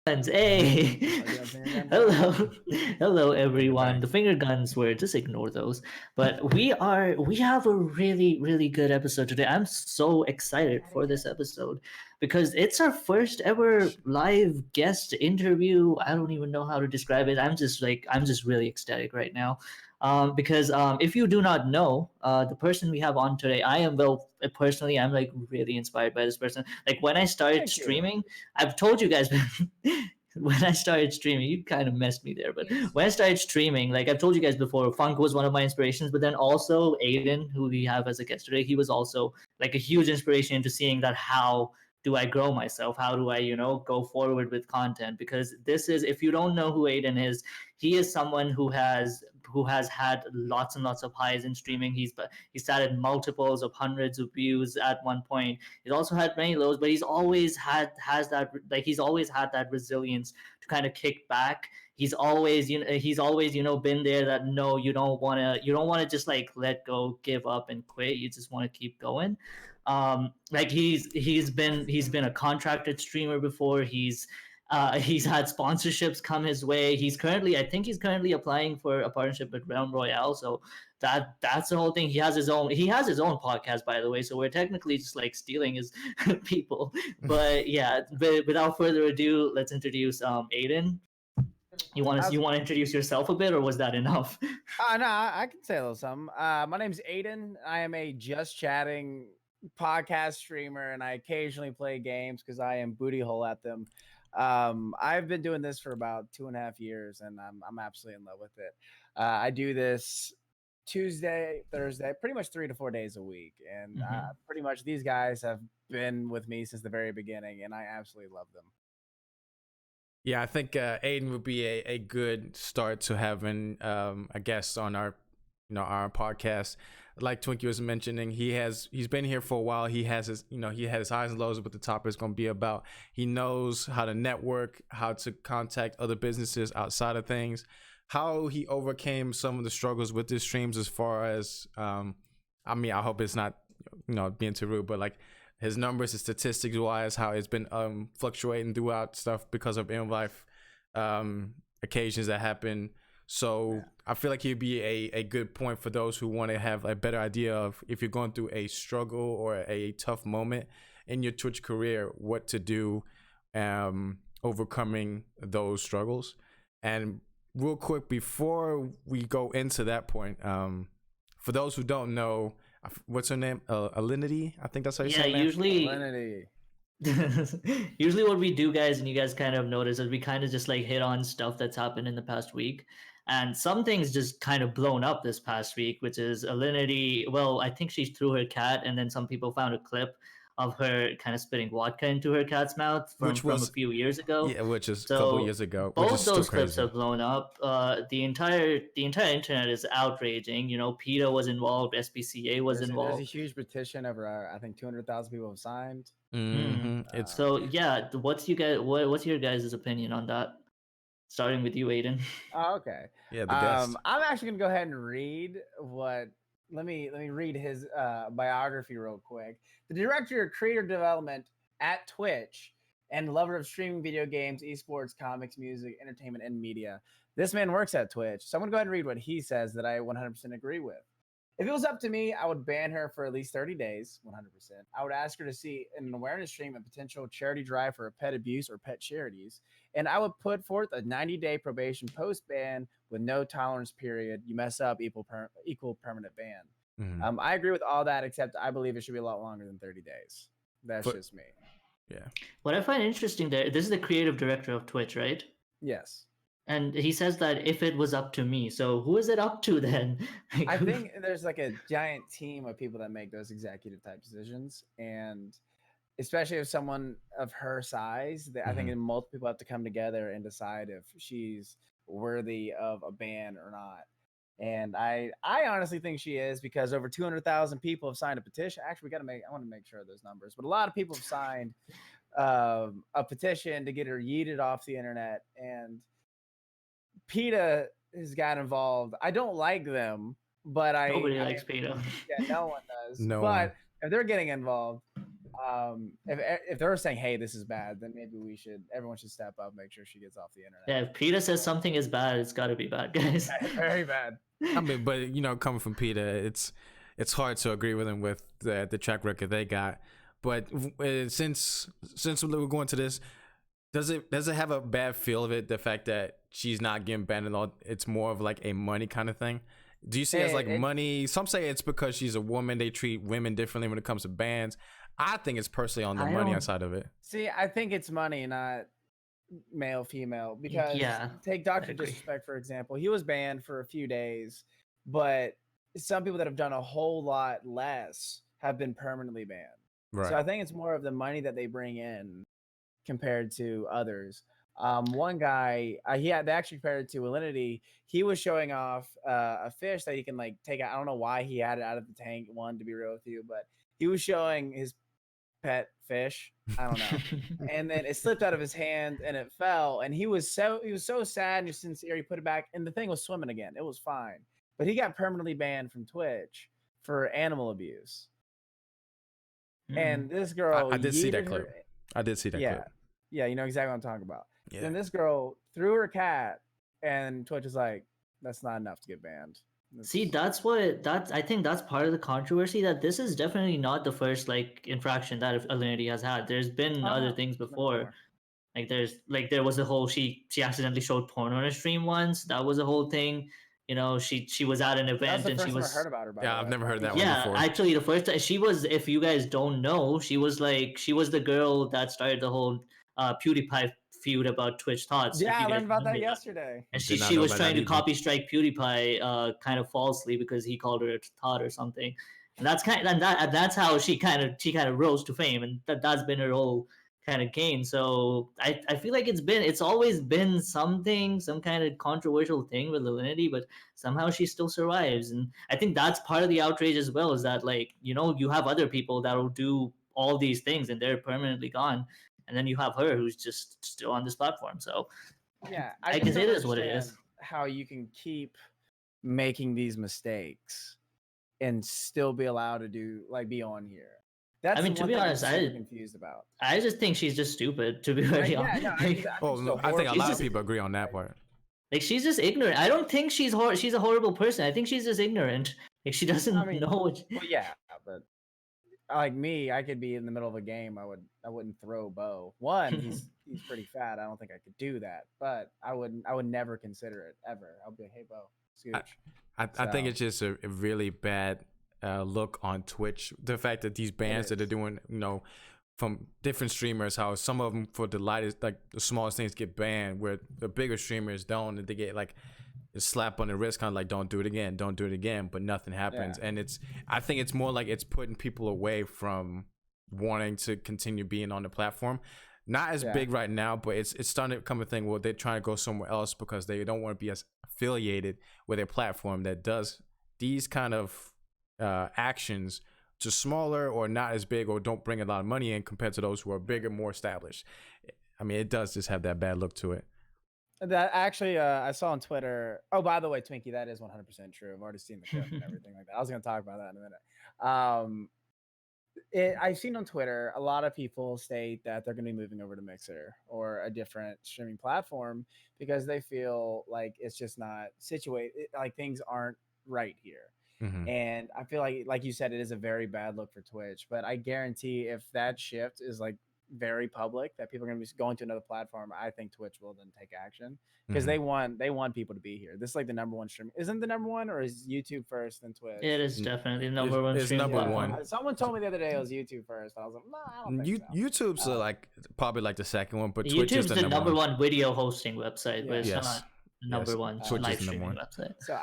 Guns. Hey, Are you doing finger guns now? hello, hello, Bring it everyone. back. The finger guns were just ignore those. But we have a really good episode today. I'm so excited for this episode because it's our first ever live guest interview. I don't even know how to describe it. I'm just really ecstatic right now. Because if you do not know, the person we have on today, personally, I'm like really inspired by this person. Like when I started Thank you. streaming, I've told you guys when I started streaming, you kind of messed me there. But when I started streaming, like I've told you guys before, Funk was one of my inspirations. But then also Aydann, who we have as a guest today, he was also like a huge inspiration into seeing that how do I grow myself? How do I, go forward with content? Because this is, if you don't know who Aydann is, he is someone who has had lots and lots of highs in streaming. He started multiples of hundreds of views at one point. He's also had many lows, but he's always had that resilience to kind of kick back. He's always been there that no, you don't want to just like let go, give up and quit. You just want to keep going. Like he's been a contracted streamer before. He's had sponsorships come his way. I think he's currently applying for a partnership with Realm Royale. So that's the whole thing. He has his own podcast, by the way. So we're technically just like stealing his people. But yeah, without further ado, let's introduce Aydann. You want to introduce yourself a bit, or was that enough? No, I can say a little something. My name's Aydann. I am a just chatting podcast streamer, and I occasionally play games because I am booty hole at them. I've been doing this for about 2.5 years, and I'm absolutely in love with it. I do this Tuesday, Thursday, pretty much 3 to 4 days a week, and Mhm. pretty much these guys have been with me since the very beginning, and I absolutely love them. Yeah, I think Aiden would be a good start to having a guest on our podcast. Like Twinkie was mentioning, he's been here for a while. He has he had his highs and lows, what the topic is going to be about. He knows how to network, how to contact other businesses outside of things, how he overcame some of the struggles with his streams as far as I hope it's not being too rude, but like his numbers, his statistics wise, how it's been fluctuating throughout stuff because of in life occasions that happen. So I feel like he'd be a good point for those who want to have a better idea of if you're going through a struggle or a tough moment in your Twitch career, what to do, overcoming those struggles. And real quick before we go into that point, for those who don't know, what's her name? Alinity, I think that's how you Yeah, say her name. usually usually what we do, guys, and you guys kind of notice, is we kind of just like hit on stuff that's happened in the past week. And some things just kind of blown up this past week, which is Alinity. Well, I think she threw her cat, and then some people found a clip of her kind of spitting vodka into her cat's mouth from Which from a was few years ago. Yeah, which is a couple So years ago, which is both still those clips crazy. have blown up. The entire internet is outraging. PETA was involved, SPCA was There's a involved. huge petition over I think 200,000 people have signed. Hmm. It's So yeah, what's your guys' opinion on that? Starting with you, Aiden. Oh, okay. yeah, the guest. I'm actually gonna go ahead and read what. Let me read his biography real quick. The director of creator development at Twitch and lover of streaming video games, esports, comics, music, entertainment, and media. This man works at Twitch, so I'm gonna go ahead and read what he says that I 100% agree with. If it was up to me, I would ban her for at least 30 days, 100%. I would ask her to see an awareness stream a potential charity drive for pet abuse or pet charities. And I would put forth a 90-day probation post ban with no tolerance period. You mess up, equal permanent ban. Mhm. I agree with all that, except I believe it should be a lot longer than 30 days. That's For just me. yeah, What I find interesting there, this is the creative director of Twitch, right? Yes. And he says that if it was up to me, so who is it up to then? Like, I think there's like a giant team of people that make those executive type decisions. And especially if someone of her size, I think multiple people have to come together and decide if she's worthy of a ban or not. And I honestly think she is because over 200,000 people have signed a petition. Actually, I want to make sure of those numbers, but a lot of people have signed a petition to get her yeeted off the internet. And PETA has got involved. I don't like them, but nobody likes PETA. yeah, no one does. no one. But if they're getting involved, If they're saying, hey, this is bad, then maybe everyone should step up, make sure she gets off the internet. Yeah, if Peter says something is bad, it's got to be bad, guys. Very bad. I mean, but coming from Peter, it's hard to agree with him with the track record they got. But since we're going to this, does it have a bad feel of it, the fact that she's not getting banned and all? It's more of like a money kind of thing. Do you see it as like money? Some say it's because she's a woman, they treat women differently when it comes to bans. I think it's personally on the money side of it. See, I think it's money, not male, female, because take Dr. Disrespect, for example. He was banned for a few days, but some people that have done a whole lot less have been permanently banned. Right. So I think it's more of the money that they bring in compared to others. One guy, they actually compared it to Alinity. He was showing off a fish that he can like take out. I don't know why he had it out of the tank, one, to be real with you, but he was showing his pet fish. I don't know. And then it slipped out of his hand and it fell. And he was so sad and sincere. He put it back and the thing was swimming again. It was fine. But he got permanently banned from Twitch for animal abuse. And this girl, I did see that clip. I did see that clip. Yeah, you know exactly what I'm talking about. Yeah. Then this girl threw her cat, and Twitch is like, "That's not enough to get banned." See, I think that's part of the controversy, that this is definitely not the first like infraction that Alinity has had. There's been other things before. Like there was a whole she accidentally showed porn on her stream once. That was a whole thing. She was at an event and she was. I heard about her. I've never heard that one before. Yeah, actually, the first time she was, if you guys don't know, she was the girl that started the whole PewDiePie feud about Twitch thoughts. Yeah, I learned about that yesterday. And she was trying to copy strike PewDiePie kind of falsely because he called her a thought or something. And that's how she kind of rose to fame, and that's been her whole kind of game. So I feel like it's always been some kind of controversial thing with Alinity, but somehow she still survives. And I think that's part of the outrage as well, is that like, you have other people that will do all these things and they're permanently gone, and then you have her who's just still on this platform. So yeah, I can say it is what it is. How you can keep making these mistakes and still be allowed to be on here. That's to be honest, I'm confused about. I just think she's just stupid, to be very honest. I think a lot of people agree on that part. Like, she's just ignorant. I don't think she's a horrible person. I think she's just ignorant. Like, she doesn't know what. Well, yeah, but like me, I could be in the middle of a game. I wouldn't throw Bo. One, he's pretty fat. I don't think I could do that. But I would never consider it ever. I'll be like, hey Bo, scooch. I think it's just a really bad look on Twitch. The fact that these bans that they're doing, from different streamers, how some of them for the lightest, like the smallest things get banned, where the bigger streamers don't, and they get like a slap on the wrist, kind of like, don't do it again, but nothing happens. And I think it's more like it's putting people away from wanting to continue being on the platform. Not as big right now, but it's starting to become a thing where they're trying to go somewhere else because they don't want to be as affiliated with a platform that does these kind of actions to smaller or not as big or don't bring a lot of money in compared to those who are bigger, more established. I mean, it does just have that bad look to it. That actually, I saw on Twitter. Oh, by the way, Twinkie, that is 100% true. I've already seen the clip and everything like that. I was going to talk about that in a minute. I've seen on Twitter a lot of people state that they're going to be moving over to Mixer or a different streaming platform because they feel like it's just not situated, like things aren't right here. Mm-hmm. And I feel like you said, it is a very bad look for Twitch, but I guarantee if that shift is like very public, that people are going to be going to another platform, I think Twitch will then take action because they want people to be here. This is like the number one stream. Isn't the number one, or is YouTube first then Twitch? It is definitely the number one. It's number one. Someone told me the other day it was YouTube first. I was like, no, I don't think so. YouTube's like probably like the second one, but Twitch YouTube's is the number one video hosting website, but it's yes. not the number one live streaming website. So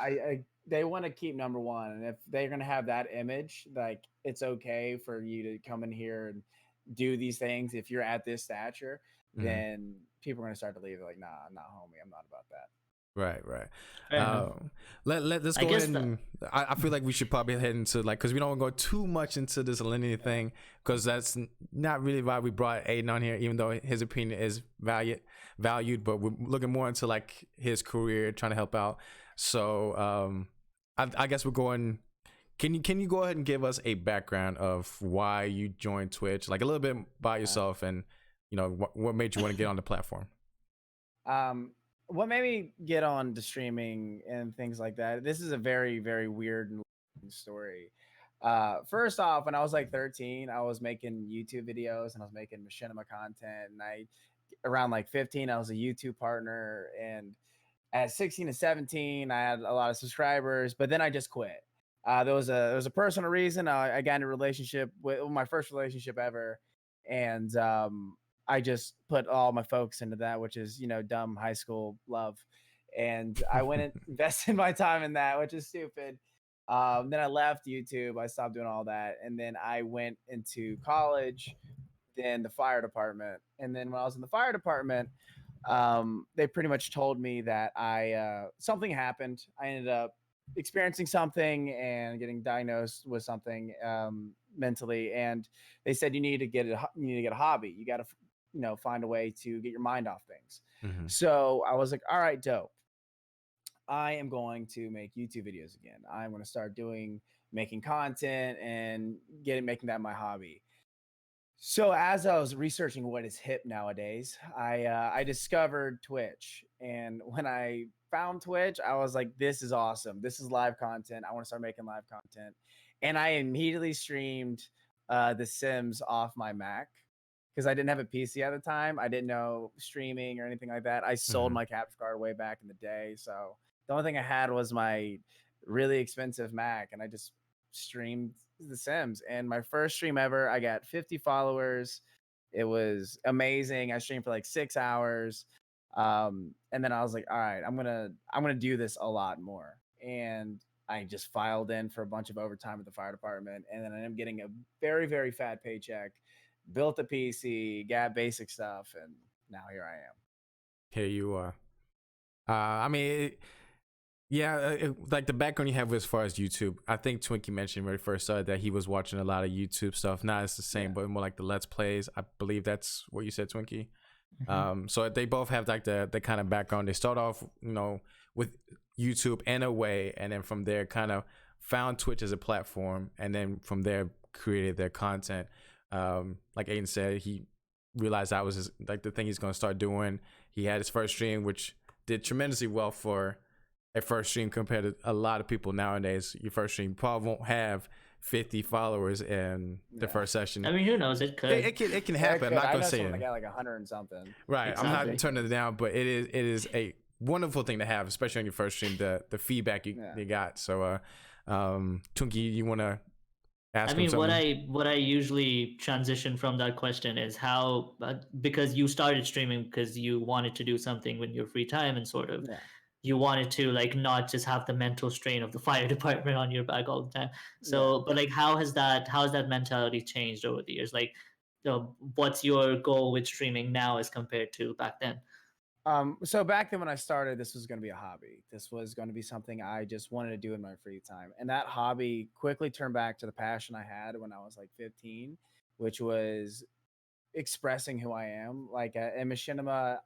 they want to keep number one, and if they're going to have that image, like it's okay for you to come in here and do these things if you're at this stature, then people are going to start to leave. They're like, nah, not homie, I'm not about that. Right. Let's go ahead and I feel like we should probably head into because we don't want to go too much into this linear thing, because that's not really why we brought Aydann on here, even though his opinion is valued, but we're looking more into like his career, trying to help out. So I guess we're going can you go ahead and give us a background of why you joined Twitch, like a little bit by yourself, and what made you want to get on the platform? What made me get on to streaming and things like that? This is a very, very weird and story. First off, when I was like 13, I was making YouTube videos and I was making machinima content. And around like 15, I was a YouTube partner. And at 16 and 17, I had a lot of subscribers, but then I just quit. There was a personal reason. I got in a relationship with my first relationship ever, and I just put all my focus into that, which is dumb high school love, and I went and invested my time in that, which is stupid. Then I left YouTube. I stopped doing all that, and then I went into college, then the fire department, and then when I was in the fire department, they pretty much told me that something happened. I ended up experiencing something and getting diagnosed with something mentally, and they said you need to get a hobby. You got to find a way to get your mind off things. Mm-hmm. So I was like, all right, dope. I am going to make YouTube videos again. I'm going to start making content and making that my hobby. So as I was researching what is hip nowadays, I discovered Twitch, and when I found Twitch, I was like, "This is awesome! This is live content. I want to start making live content." And I immediately streamed The Sims off my Mac because I didn't have a PC at the time. I didn't know streaming or anything like that. I sold my capture card way back in the day, so the only thing I had was my really expensive Mac, and I just streamed The Sims. And my first stream ever, I got 50 followers. It was amazing. I streamed for like 6 hours. And then I was like, all right, I'm gonna do this a lot more. And I just filed in for a bunch of overtime at the fire department, and then I ended up getting a very, very fat paycheck, built a PC, got basic stuff, and now here I am. Here you are. I mean, like the background you have as far as YouTube, I think Twinkie mentioned when he first started that he was watching a lot of YouTube stuff. Not as the same, but more like the Let's Plays. I believe that's what you said, Twinkie. Mm-hmm. So they both have like the kind of background. They start off, with YouTube in a way, and then from there kind of found Twitch as a platform, and then from there created their content. Like Aydann said, he realized that was like the thing he's going to start doing. He had his first stream, which did tremendously well for a first stream compared to a lot of people nowadays. Your first stream probably won't have 50 followers in the first session. I mean, who knows? It could. It can happen. I'm not gonna say it. I got like 100 and something. Right. Exactly. I'm not turning it down, but it is a wonderful thing to have, especially on your first stream. The feedback you got. So, Twinkie, you want to ask? I mean, what I usually transition from that question is how because you started streaming because you wanted to do something with your free time and sort of. Yeah. You wanted to like not just have the mental strain of the fire department on your back all the time. So, but like, how has that mentality changed over the years? Like, what's your goal with streaming now as compared to back then? So back then when I started, this was going to be a hobby. This was going to be something I just wanted to do in my free time. And that hobby quickly turned back to the passion I had when I was like 15, which was expressing who I am. Like in machinima,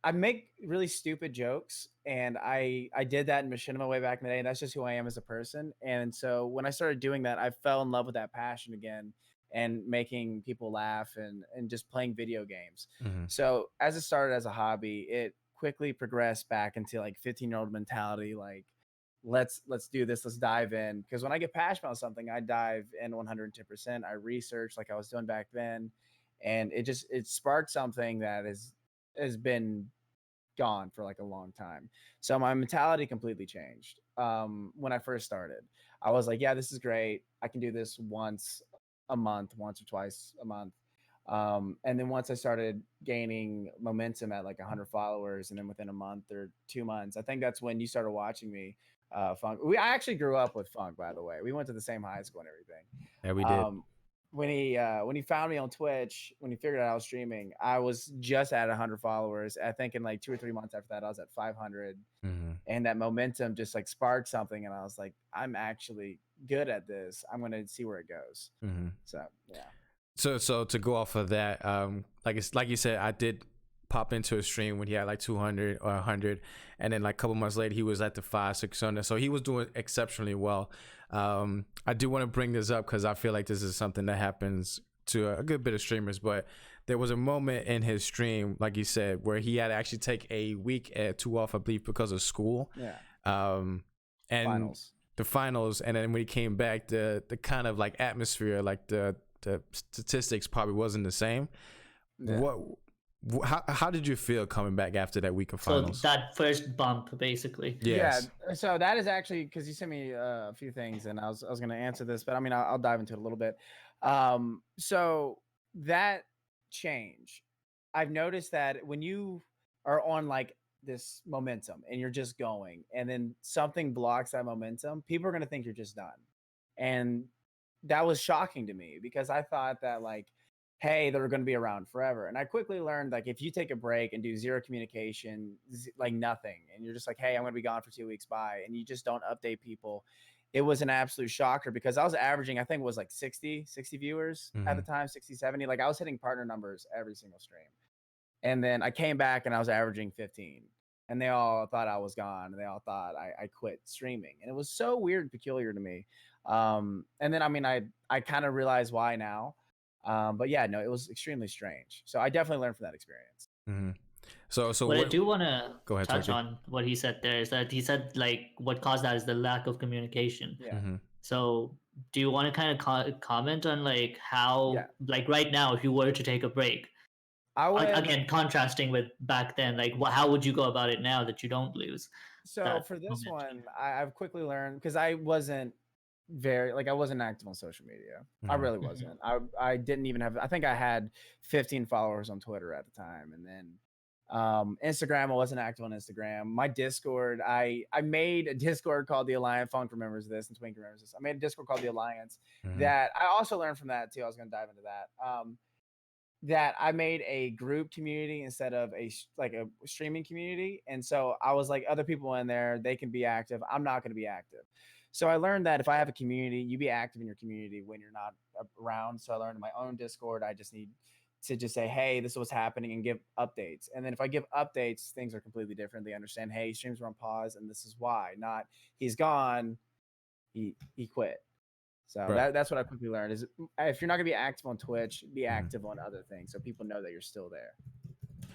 I make really stupid jokes, and I did that in machinima way back in the day, and that's just who I am as a person. And so when I started doing that, I fell in love with that passion again and making people laugh and just playing video games. Mm-hmm. So as it started as a hobby, it quickly progressed back into like 15-year-old mentality, like let's do this, let's dive in. Because when I get passionate about something, I dive in 110%. I research like I was doing back then, and it sparked something that has been gone for like a long time. So my mentality completely changed. When I first started, I was like, yeah, this is great. I can do this once a month, once or twice a month. And then once I started gaining momentum at like 100 followers, and then within a month or 2 months, I think that's when you started watching me. Funk. I actually grew up with Funk, by the way. We went to the same high school and everything. Yeah, we did. When he found me on Twitch, when he figured out I was streaming, I was just at 100 followers. I think in like 2 or 3 months after that, I was at 500. Mm-hmm. And that momentum just like sparked something. And I was like, I'm actually good at this. I'm going to see where it goes. Mm-hmm. So, yeah. So to go off of that, like you said, I did pop into a stream when he had like 200 or 100, and then like a couple months later he was at the 500-600. So he was doing exceptionally well. I do want to bring this up because I feel like this is something that happens to a good bit of streamers, but there was a moment in his stream, like you said, where he had to actually take a week or two off, I believe, because of school. Yeah. And Finals. the finals, and then when he came back, the kind of like atmosphere, like the statistics probably wasn't the same. Yeah. How did you feel coming back after that week of finals? So that first bump, basically. Yes. Yeah. So that is actually because you sent me a few things, and I was going to answer this, but I mean I'll dive into it a little bit. So that change, I've noticed that when you are on like this momentum and you're just going, and then something blocks that momentum, people are going to think you're just done, and that was shocking to me because I thought that like, hey, they're going to be around forever. And I quickly learned like if you take a break and do zero communication, like nothing, and you're just like, hey, I'm going to be gone for 2 weeks, bye, and you just don't update people, it was an absolute shocker because I was averaging, I think it was like 60 viewers at the time, 60, 70. Like I was hitting partner numbers every single stream. And then I came back and I was averaging 15. And they all thought I was gone. And they all thought I quit streaming. And it was so weird and peculiar to me. And then, I mean, I kind of realized why now. But yeah, no, it was extremely strange. So I definitely learned from that experience. Mm-hmm. So what I do want to touch Twinkie. on what he said there is that he said like what caused that is the lack of communication. Yeah. Mm-hmm. So do you want to kind of comment on like how like right now if you were to take a break, I would, again contrasting with back then, like how would you go about it now that you don't lose? So for this one, I've quickly learned because I wasn't I wasn't active on social media. I really wasn't. I didn't even have, I think I had 15 followers on Twitter at the time. And then Instagram, I wasn't active on Instagram. My Discord, I made a Discord called the Alliance. Funk remembers this and Twink remembers this. I made a Discord called the Alliance that I also learned from that too. I was going to dive into that. That I made a group community instead of a streaming community. And so I was like, other people in there, they can be active. I'm not going to be active. So I learned that if I have a community, you be active in your community when you're not around. So I learned in my own Discord, I just need to just say, hey, this is what's happening and give updates. And then if I give updates, things are completely different. They understand, hey, streams are on pause and this is why. Not he's gone, he quit. So that's what I quickly learned is if you're not gonna be active on Twitch, be active on other things so people know that you're still there.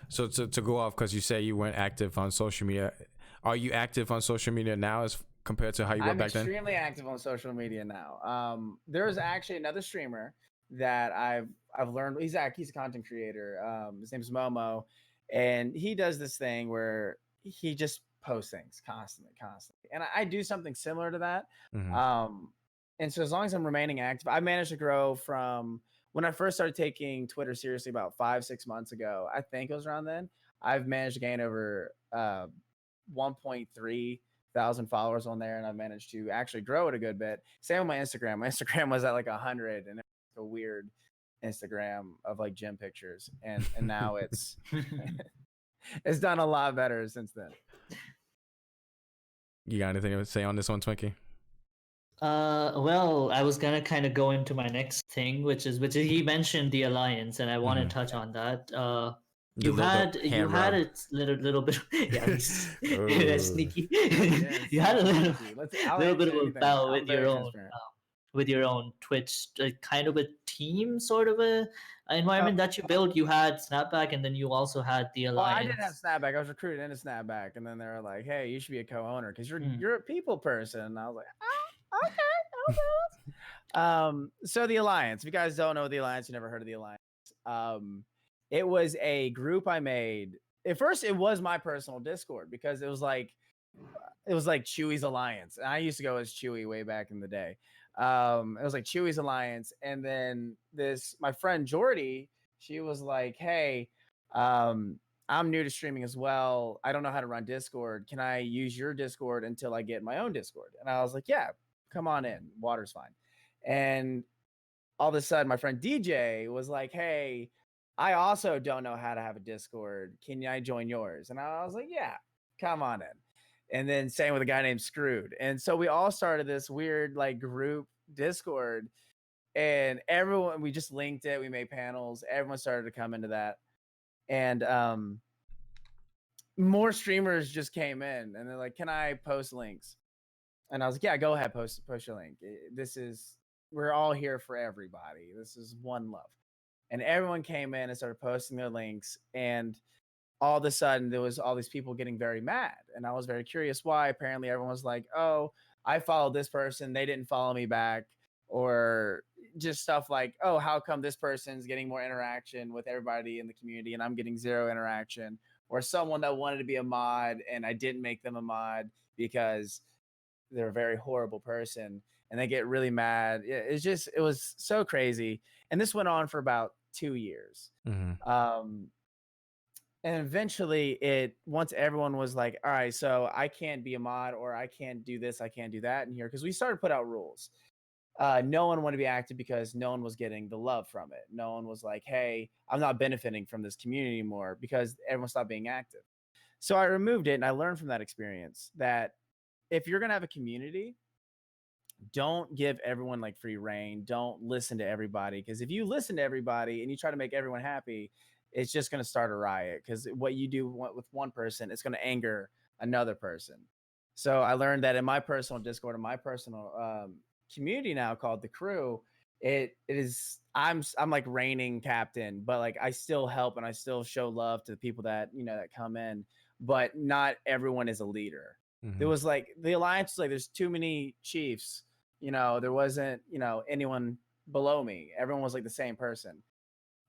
So to go off, because you say you weren't active on social media, are you active on social media now as compared to how you were back then? I'm extremely active on social media now. There's actually another streamer that I've learned. He's a content creator. His name's Momo, and he does this thing where he just posts things constantly, and I do something similar to that. And so as long as I'm remaining active, I managed to grow from when I first started taking Twitter seriously about 5-6 months ago. I think it was around then. I've managed to gain over 1.3 thousand followers on there, and I've managed to actually grow it a good bit. Same with my Instagram. My Instagram was at like 100, and it was a weird Instagram of like gym pictures, and now it's it's done a lot better since then. You got anything to say on this one, Twinkie? Well, I was gonna kind of go into my next thing, which is he mentioned the Alliance, and I want to touch on that. You had a little bit, that's sneaky. You had a little bit of a bout with your own Twitch, kind of a team sort of a environment that you built. You had Snapback, and then you also had the Alliance. I didn't have Snapback. I was recruited into Snapback, and then they were like, "Hey, you should be a co-owner because you're a people person." And I was like, okay. So the Alliance. If you guys don't know the Alliance, you never heard of the Alliance. It was a group I made. At first, it was my personal Discord because it was like Chewy's Alliance, and I used to go as Chewy way back in the day. It was like Chewy's Alliance, and then my friend Jordy, she was like, "Hey, I'm new to streaming as well. I don't know how to run Discord. Can I use your Discord until I get my own Discord?" And I was like, "Yeah, come on in. Water's fine." And all of a sudden, my friend DJ was like, "Hey, I also don't know how to have a Discord. Can I join yours?" And I was like, "Yeah, come on in." And then same with a guy named Screwed. And so we all started this weird like group Discord, and we just linked it. We made panels. Everyone started to come into that. and more streamers just came in, and they're like, "Can I post links?" And I was like, "Yeah, go ahead, post your link. We're all here for everybody. This is one love." And everyone came in and started posting their links, and all of a sudden there was all these people getting very mad, and I was very curious why. Apparently everyone was like, "Oh, I followed this person, they didn't follow me back," or just stuff like, "Oh, how come this person's getting more interaction with everybody in the community and I'm getting zero interaction?" Or someone that wanted to be a mod and I didn't make them a mod because they're a very horrible person, and they get really mad. It was so crazy, and this went on for about 2 years. Mm-hmm. um and eventually, it once everyone was like, "All right, so I can't be a mod, or I can't do this, I can't do that in here," because we started to put out rules. No one wanted to be active because no one was getting the love from it. No one was like, "Hey, I'm not benefiting from this community anymore," because everyone stopped being active. So I removed it, and I learned from that experience that if you're gonna have a community, don't give everyone like free reign. Don't listen to everybody, because if you listen to everybody and you try to make everyone happy, it's just going to start a riot. Because what you do with one person, it's going to anger another person. So I learned that in my personal Discord and my personal community now called the Crew, it is I'm like reigning captain, but like I still help and I still show love to the people that that come in, but not everyone is a leader. There Mm-hmm. was like the alliance was like there's too many chiefs. There wasn't, anyone below me. Everyone was like the same person.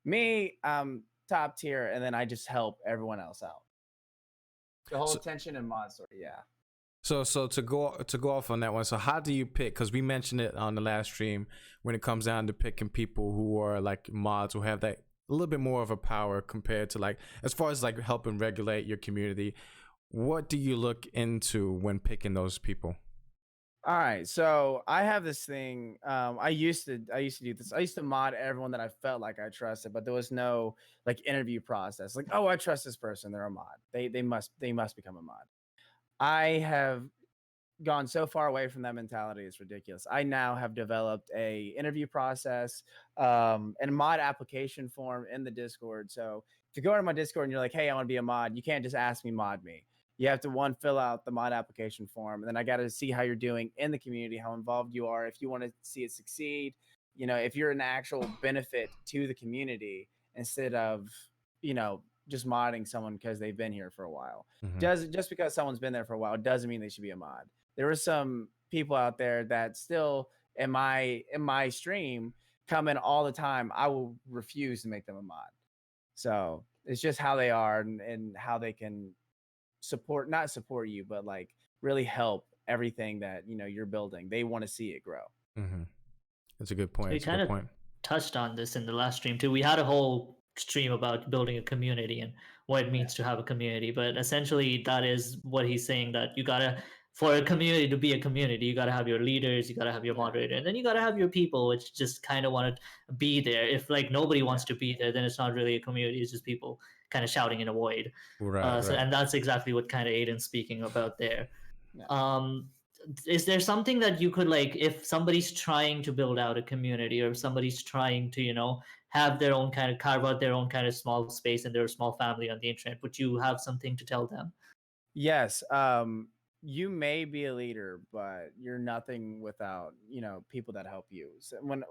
Me, I'm top tier, and then I just help everyone else out. The whole So, tension and mod story, yeah. so to go off on that one. So how do you pick? Because we mentioned it on the last stream when it comes down to picking people who are like mods who have that a little bit more of a power compared to like as far as like helping regulate your community. What do you look into when picking those people? All right, so I have this thing. I used to do this. I used to mod everyone that I felt like I trusted, but there was no like interview process. Like, oh, I trust this person. They're a mod. They must become a mod. I have gone so far away from that mentality. It's ridiculous. I now have developed a interview process, and a mod application form in the Discord. So if you go into my Discord and you're like, "Hey, I want to be a mod," you can't just ask me mod me. You have to fill out the mod application form, and then I got to see how you're doing in the community, how involved you are, if you want to see it succeed, if you're an actual benefit to the community instead of just modding someone because they've been here for a while. Mm-hmm. Does Just because someone's been there for a while doesn't mean they should be a mod. There are some people out there that still in my stream come in all the time. I will refuse to make them a mod. So it's just how they are, and how they can not support you, but like really help everything that you're building. They want to see it grow. Mm-hmm. That's a good point. We That's a kind good of point. touched on this in the last stream too. We had a whole stream about building a community and what it means to have a community. But essentially, that is what he's saying, that you gotta, for a community to be a community, you gotta have your leaders, you gotta have your moderator, and then you gotta have your people, which just kind of want to be there. If like nobody wants to be there, then it's not really a community. It's just people kind of shouting in a void. Right. So, Right. and that's exactly what kind of Aydan's speaking about there. Yeah. Is there something that you could, like, if somebody's trying to build out a community, or somebody's trying to have their own kind of, carve out their own kind of small space and their small family on the internet, would you have something to tell them? Yes. You may be a leader, but you're nothing without people that help you. So when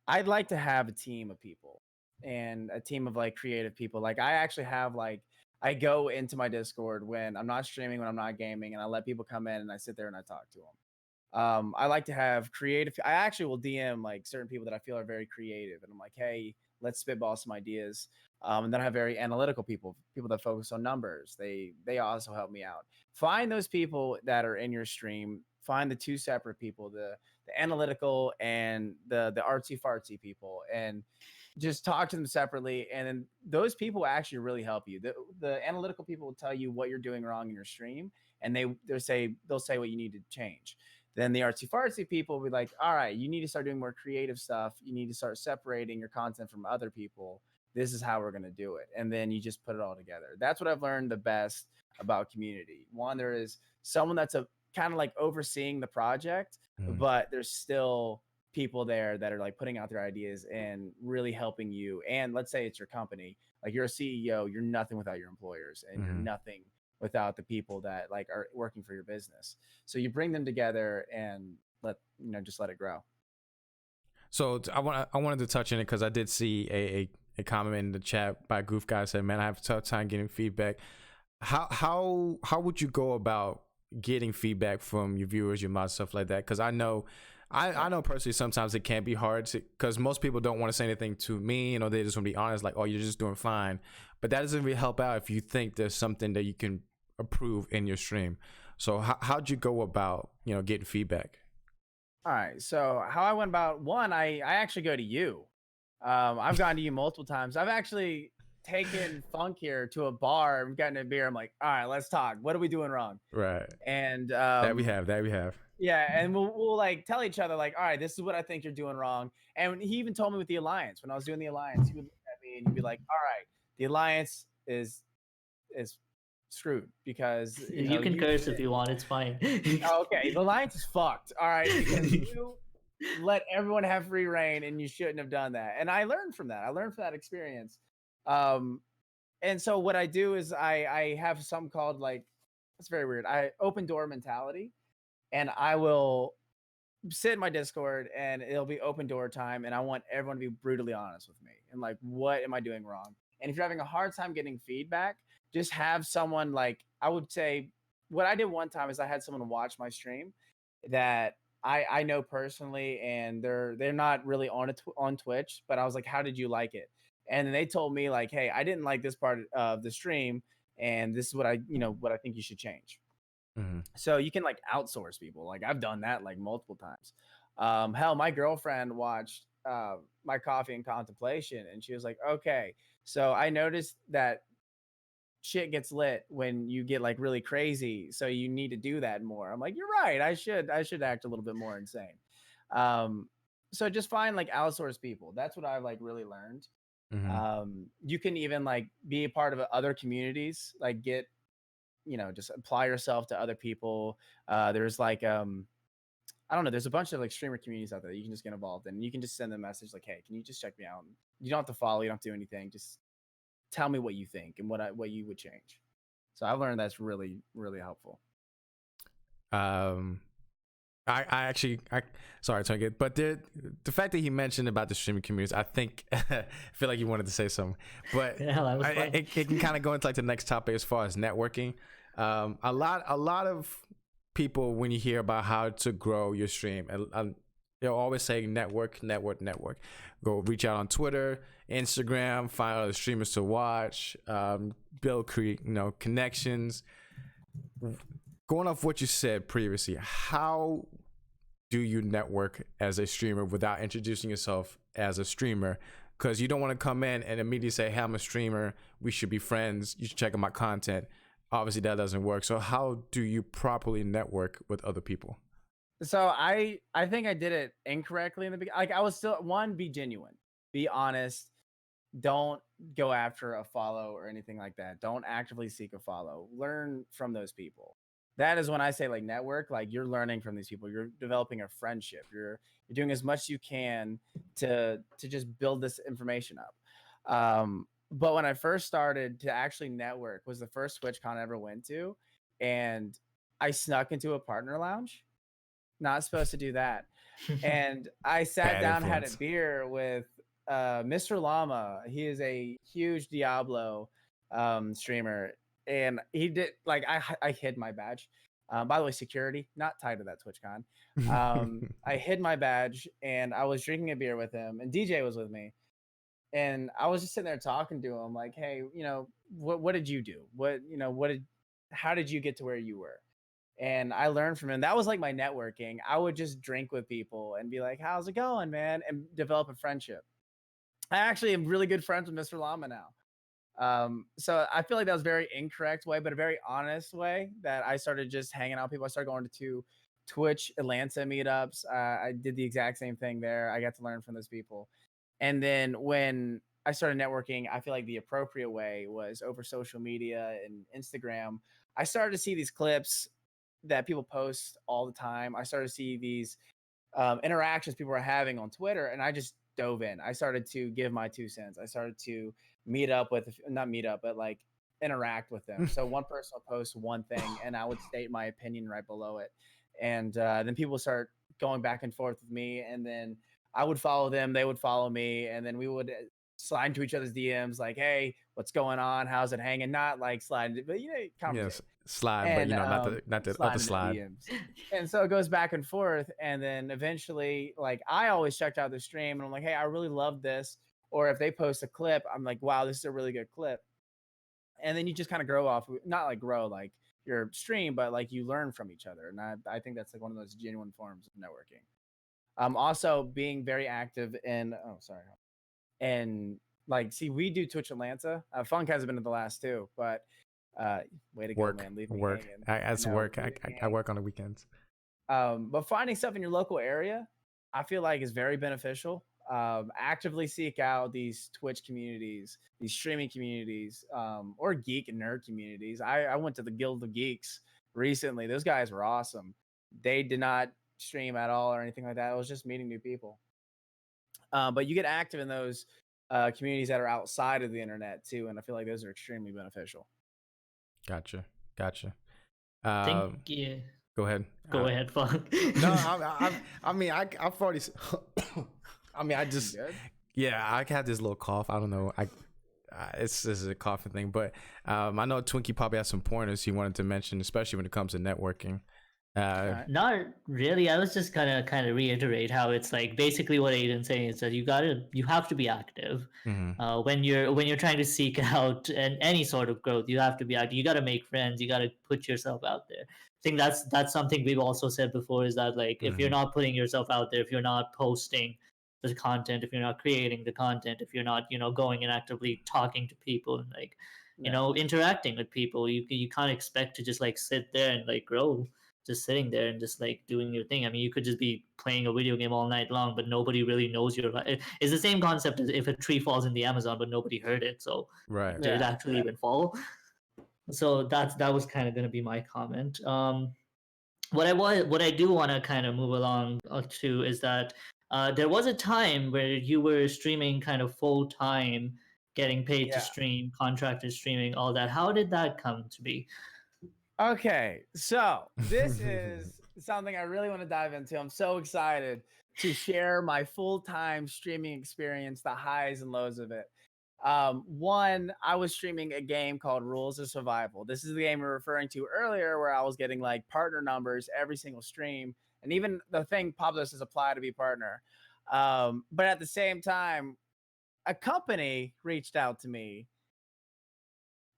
I'd like to have a team of people, and a team of like creative people. Like I actually have like I go into my Discord when I'm not streaming, when I'm not gaming, and I let people come in and I sit there and I talk to them. I like to have creative. I actually will DM like certain people that I feel are very creative, and I'm like, "Hey, let's spitball some ideas." And then I have very analytical people that focus on numbers. They also help me out. Find those people that are in your stream. Find the two separate people, the analytical and the artsy fartsy people, and just talk to them separately. And then those people actually really help you. The analytical people will tell you what you're doing wrong in your stream, and they'll say what you need to change. Then the artsy fartsy people will be like, "All right, you need to start doing more creative stuff. You need to start separating your content from other people. This is how we're going to do it." And then you just put it all together. That's what I've learned the best about community. One, there is someone that's a kind of like overseeing the project, Mm-hmm. but there's still people there that are like putting out their ideas and really helping you. And let's say it's your company, like you're a CEO, you're nothing without your employers, and you're nothing without the people that like are working for your business. So you bring them together and just let it grow. So I wanted to touch on it because I did see a comment in the chat by Goof Guy said, "Man, I have a tough time getting feedback." How would you go about getting feedback from your viewers, your mods, stuff like that? Because I know personally sometimes it can be hard because most people don't want to say anything to me. They just want to be honest, like, "Oh, you're just doing fine," but that doesn't really help out if you think there's something that you can improve in your stream. So how'd you go about getting feedback? All right. So how I went about one, I actually go to you. I've gone to you multiple times. I've actually taken Funk here to a bar and gotten a beer. I'm like, all right, let's talk. What are we doing wrong? Right. And That we have. yeah, and we'll like tell each other like, all right, this is what I think you're doing wrong. And he even told me with the Alliance, when I was doing the Alliance, he would look at me and he'd be like, all right, the Alliance is screwed because You can curse if you want. It's fine. Oh, okay, the Alliance is fucked. All right, because you let everyone have free reign and you shouldn't have done that. And I learned from that. I learned from that experience. And so what I do is I have something called like, it's very weird. I open door mentality, and I will sit in my Discord and it'll be open door time. And I want everyone to be brutally honest with me and like, what am I doing wrong? And if you're having a hard time getting feedback, just have someone like, I would say what I did one time is I had someone watch my stream that I know personally, and they're not really on Twitch, but I was like, how did you like it? And then they told me like, hey, I didn't like this part of the stream, and this is what I think you should change. So you can like outsource people. Like I've done that like multiple times. Hell, my girlfriend watched my Coffee and Contemplation, and she was like, okay, so I noticed that shit gets lit when you get like really crazy, so you need to do that more. I'm like, you're right, I should act a little bit more insane. um so just find like outsource people. That's what I've like really learned. You can even like be a part of other communities, like get just apply yourself to other people. There's like I don't know, there's a bunch of like streamer communities out there that you can just get involved in. You can just send them a message like, hey, can you just check me out? You don't have to follow, you don't have to do anything, just tell me what you think and what you would change. So I've learned that's really, really helpful. I actually sorry to get, but the fact that he mentioned about the streaming communities, I think I feel like you wanted to say something, but Yeah, it can kind of go into like the next topic as far as networking. A lot of people, when you hear about how to grow your stream, and they'll always say network. Go reach out on Twitter, Instagram, find other streamers to watch, build connections. Going off what you said previously, how do you network as a streamer without introducing yourself as a streamer? Because you don't want to come in and immediately say, hey, I'm a streamer, we should be friends, you should check out my content. Obviously that doesn't work. So how do you properly network with other people? So I think I did it incorrectly in the beginning. Like I was still, one, be genuine, be honest. Don't go after a follow or anything like that. Don't actively seek a follow. Learn from those people. That is when I say like network, like you're learning from these people. You're developing a friendship. You're doing as much as you can to just build this information up. But when I first started to actually network was the first TwitchCon I ever went to, and I snuck into a partner lounge. Not supposed to do that. And I sat Bad down, had a influence. beer with Mr. Llama. He is a huge Diablo streamer, and he did like I hid my badge. By the way, security not tied to that TwitchCon. I hid my badge, and I was drinking a beer with him, and DJ was with me, and I was just sitting there talking to him, like, hey, what did you do? How did you get to where you were? And I learned from him. That was like my networking. I would just drink with people and be like, how's it going, man? And develop a friendship. I actually am really good friends with Mr. Llama now. So I feel like that was a very incorrect way, but a very honest way that I started just hanging out with people. I started going to Twitch Atlanta meetups. I did the exact same thing there. I got to learn from those people. And then when I started networking, I feel like the appropriate way was over social media and Instagram. I started to see these clips that people post all the time. I started to see these interactions people were having on Twitter, and I just dove in. I started to give my 2 cents. I started to not meet up, but like interact with them. So one person will post one thing, and I would state my opinion right below it, and then people start going back and forth with me, and then I would follow them, they would follow me, and then we would slide into each other's DMs like, "Hey, what's going on? How's it hanging?" Not like slide, but conversate. Yes, slide, but And not the slide other into slide. DMs. And so it goes back and forth. And then eventually, like, I always checked out the stream and I'm like, hey, I really love this. Or if they post a clip, I'm like, wow, this is a really good clip. And then you just kind of grow off, not like grow like your stream, but like you learn from each other. And I think that's like one of those genuine forms of networking. Also being very active in, and like, see, we do Twitch Atlanta. Funk hasn't been in the last two, but way to go, man. Leave me Work. hanging. That's know, work. leave me I hanging. work on the weekends. But finding stuff in your local area, I feel like is very beneficial. Actively seek out these Twitch communities, these streaming communities, or geek and nerd communities. I went to the Guild of Geeks recently. Those guys were awesome. They did not stream at all or anything like that. It was just meeting new people. But you get active in those communities that are outside of the internet too, and I feel like those are extremely beneficial. Gotcha. Think yeah. Go ahead. Go ahead, Funk. No, I mean, I've already. I mean, I just. Good? Yeah, I had this little cough. I don't know. This is a coughing thing, but I know Twinkie probably has some pointers he wanted to mention, especially when it comes to networking. Right. Not really. I was just kind of reiterate how it's like basically what Aydan's saying is that you have to be active when you're trying to seek out any sort of growth. You have to be active. You got to make friends. You got to put yourself out there. I think that's something we've also said before is that like if you're not putting yourself out there, if you're not posting the content, if you're not creating the content, if you're not going and actively talking to people and like interacting with people, you can't expect to just like sit there and like grow just sitting there and just like doing your thing. I mean, you could just be playing a video game all night long, but nobody really knows you're. It's the same concept as if a tree falls in the Amazon, but nobody heard it. So right. did it actually even fall? So that was kind of going to be my comment. What I do want to kind of move along to is that there was a time where you were streaming kind of full time, getting paid to stream, contracted streaming, all that. How did that come to be? Okay, so this is something I really want to dive into. I'm so excited to share my full-time streaming experience, the highs and lows of it. One, I was streaming a game called Rules of Survival. This is the game we were referring to earlier, where I was getting like partner numbers every single stream, and even the thing popped up as apply to be partner. But at the same time, a company reached out to me,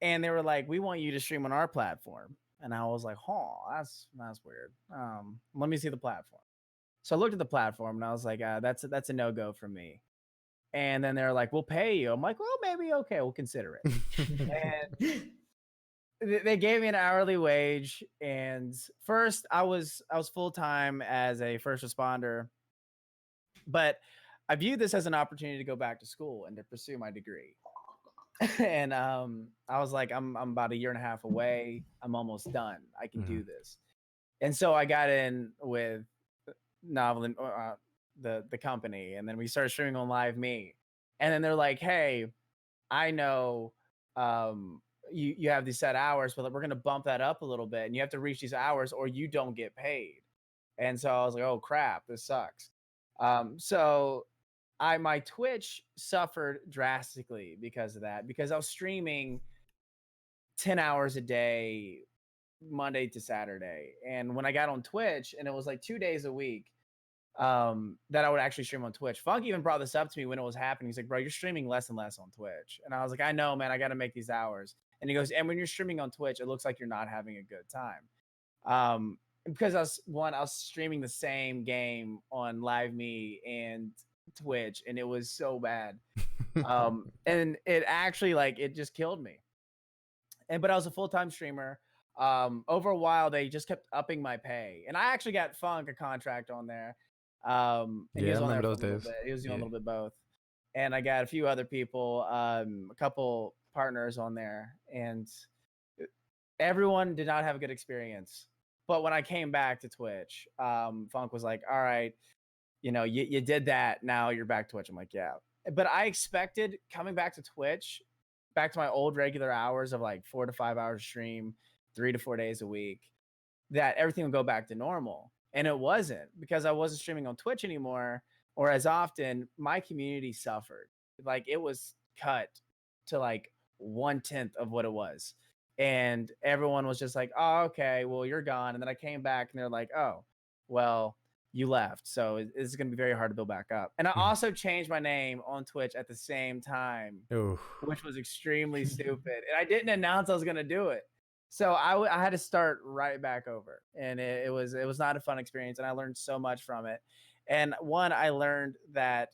and they were like, "We want you to stream on our platform." And I was like, "Huh, that's weird. Let me see the platform." So I looked at the platform and I was like, "That's a no go for me." And then they're like, "We'll pay you." I'm like, "Well, maybe okay, we'll consider it." And they gave me an hourly wage. And first, I was full time as a first responder, but I viewed this as an opportunity to go back to school and to pursue my degree. And I was like, I'm about a year and a half away. I'm almost done. I can do this. And so I got in with Novel, the company, and then we started streaming on Live Me. And then they're like, hey, I know you have these set hours, but we're gonna bump that up a little bit, and you have to reach these hours or you don't get paid. And so I was like, oh crap, this sucks. So my Twitch suffered drastically because of that, because I was streaming 10 hours a day, Monday to Saturday. And when I got on Twitch, and it was like 2 days a week, that I would actually stream on Twitch. Funk even brought this up to me when it was happening. He's like, bro, you're streaming less and less on Twitch. And I was like, I know, man, I got to make these hours. And he goes, and when you're streaming on Twitch, it looks like you're not having a good time. Because I was streaming the same game on Live Me and Twitch, and it was so bad. And it actually, like, it just killed me. But I was a full-time streamer. Over a while, they just kept upping my pay, and I actually got Funk a contract on there. And he was on there for a little bit. He was doing a little bit both, and I got a few other people, a couple partners on there, and everyone did not have a good experience. But when I came back to Twitch, Funk was like, "All right, you did that. Now you're back to Twitch. I'm like, yeah. But I expected coming back to Twitch, back to my old regular hours of like 4 to 5 hours stream, 3 to 4 days a week, that everything would go back to normal. And it wasn't, because I wasn't streaming on Twitch anymore or as often. My community suffered. Like, it was cut to like 1/10 of what it was. And everyone was just like, oh, okay, well, you're gone. And then I came back and they're like, oh, well, you left. So it's going to be very hard to build back up. And I also changed my name on Twitch at the same time, Oof. which was extremely stupid. And I didn't announce I was going to do it. So I had to start right back over. And it was not a fun experience. And I learned so much from it. And one, I learned that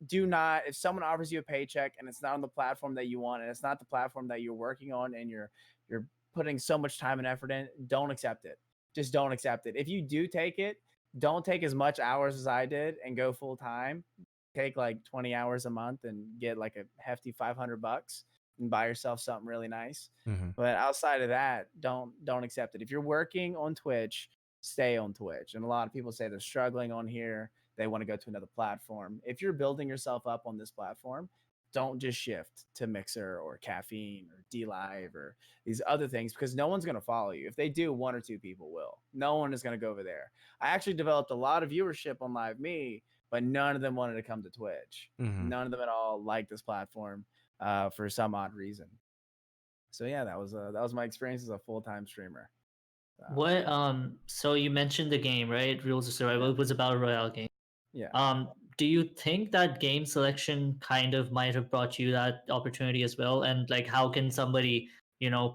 if someone offers you a paycheck and it's not on the platform that you want, and it's not the platform that you're working on, and you're putting so much time and effort in, don't accept it. Just don't accept it. If you do take it, don't take as much hours as I did and go full time. Take like 20 hours a month and get like a hefty $500 and buy yourself something really nice. But outside of that, don't accept it. If you're working on Twitch, stay on Twitch. And a lot of people say they're struggling on here. They want to go to another platform. If you're building yourself up on this platform, don't just shift to Mixer or Caffeine or DLive or these other things, because no one's going to follow you. If they do, 1 or 2 people will. No one is going to go over there. I actually developed a lot of viewership on Live Me, but none of them wanted to come to Twitch. None of them at all liked this platform for some odd reason. So yeah, that was my experience as a full-time streamer. What so you mentioned the game, right? Rules of Survival. It was a battle royale game. Yeah. Do you think that game selection kind of might have brought you that opportunity as well? And like, how can somebody,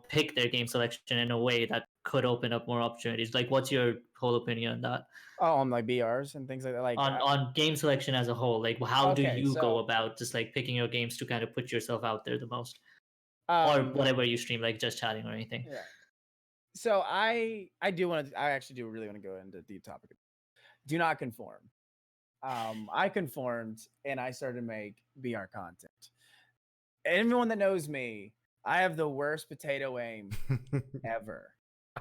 pick their game selection in a way that could open up more opportunities? Like, what's your whole opinion on that? Oh, on like BRs and things like that. Like on game selection as a whole, like how do Okay, you go so about just like picking your games to kind of put yourself out there the most, or um whatever you stream, like just chatting or anything? yeah. So I actually do really want to go into deep topic. Do not conform. I conformed and I started to make BR content. Everyone that knows me, I have the worst potato aim ever.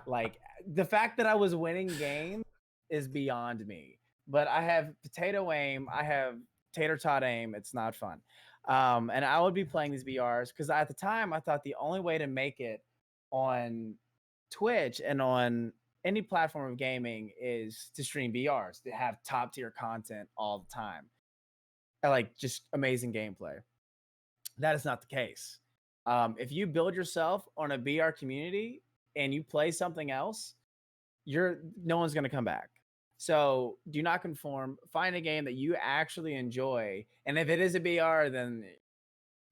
Like, the fact that I was winning games is beyond me. But I have potato aim. I have tater tot aim. It's not fun. And I would be playing these BRs because at the time I thought the only way to make it on Twitch and on any platform of gaming is to stream BRs, to have top tier content all the time. I like just amazing gameplay. That is not the case. If you build yourself on a BR community and you play something else, no one's going to come back. So do not conform. Find a game that you actually enjoy. And if it is a BR, then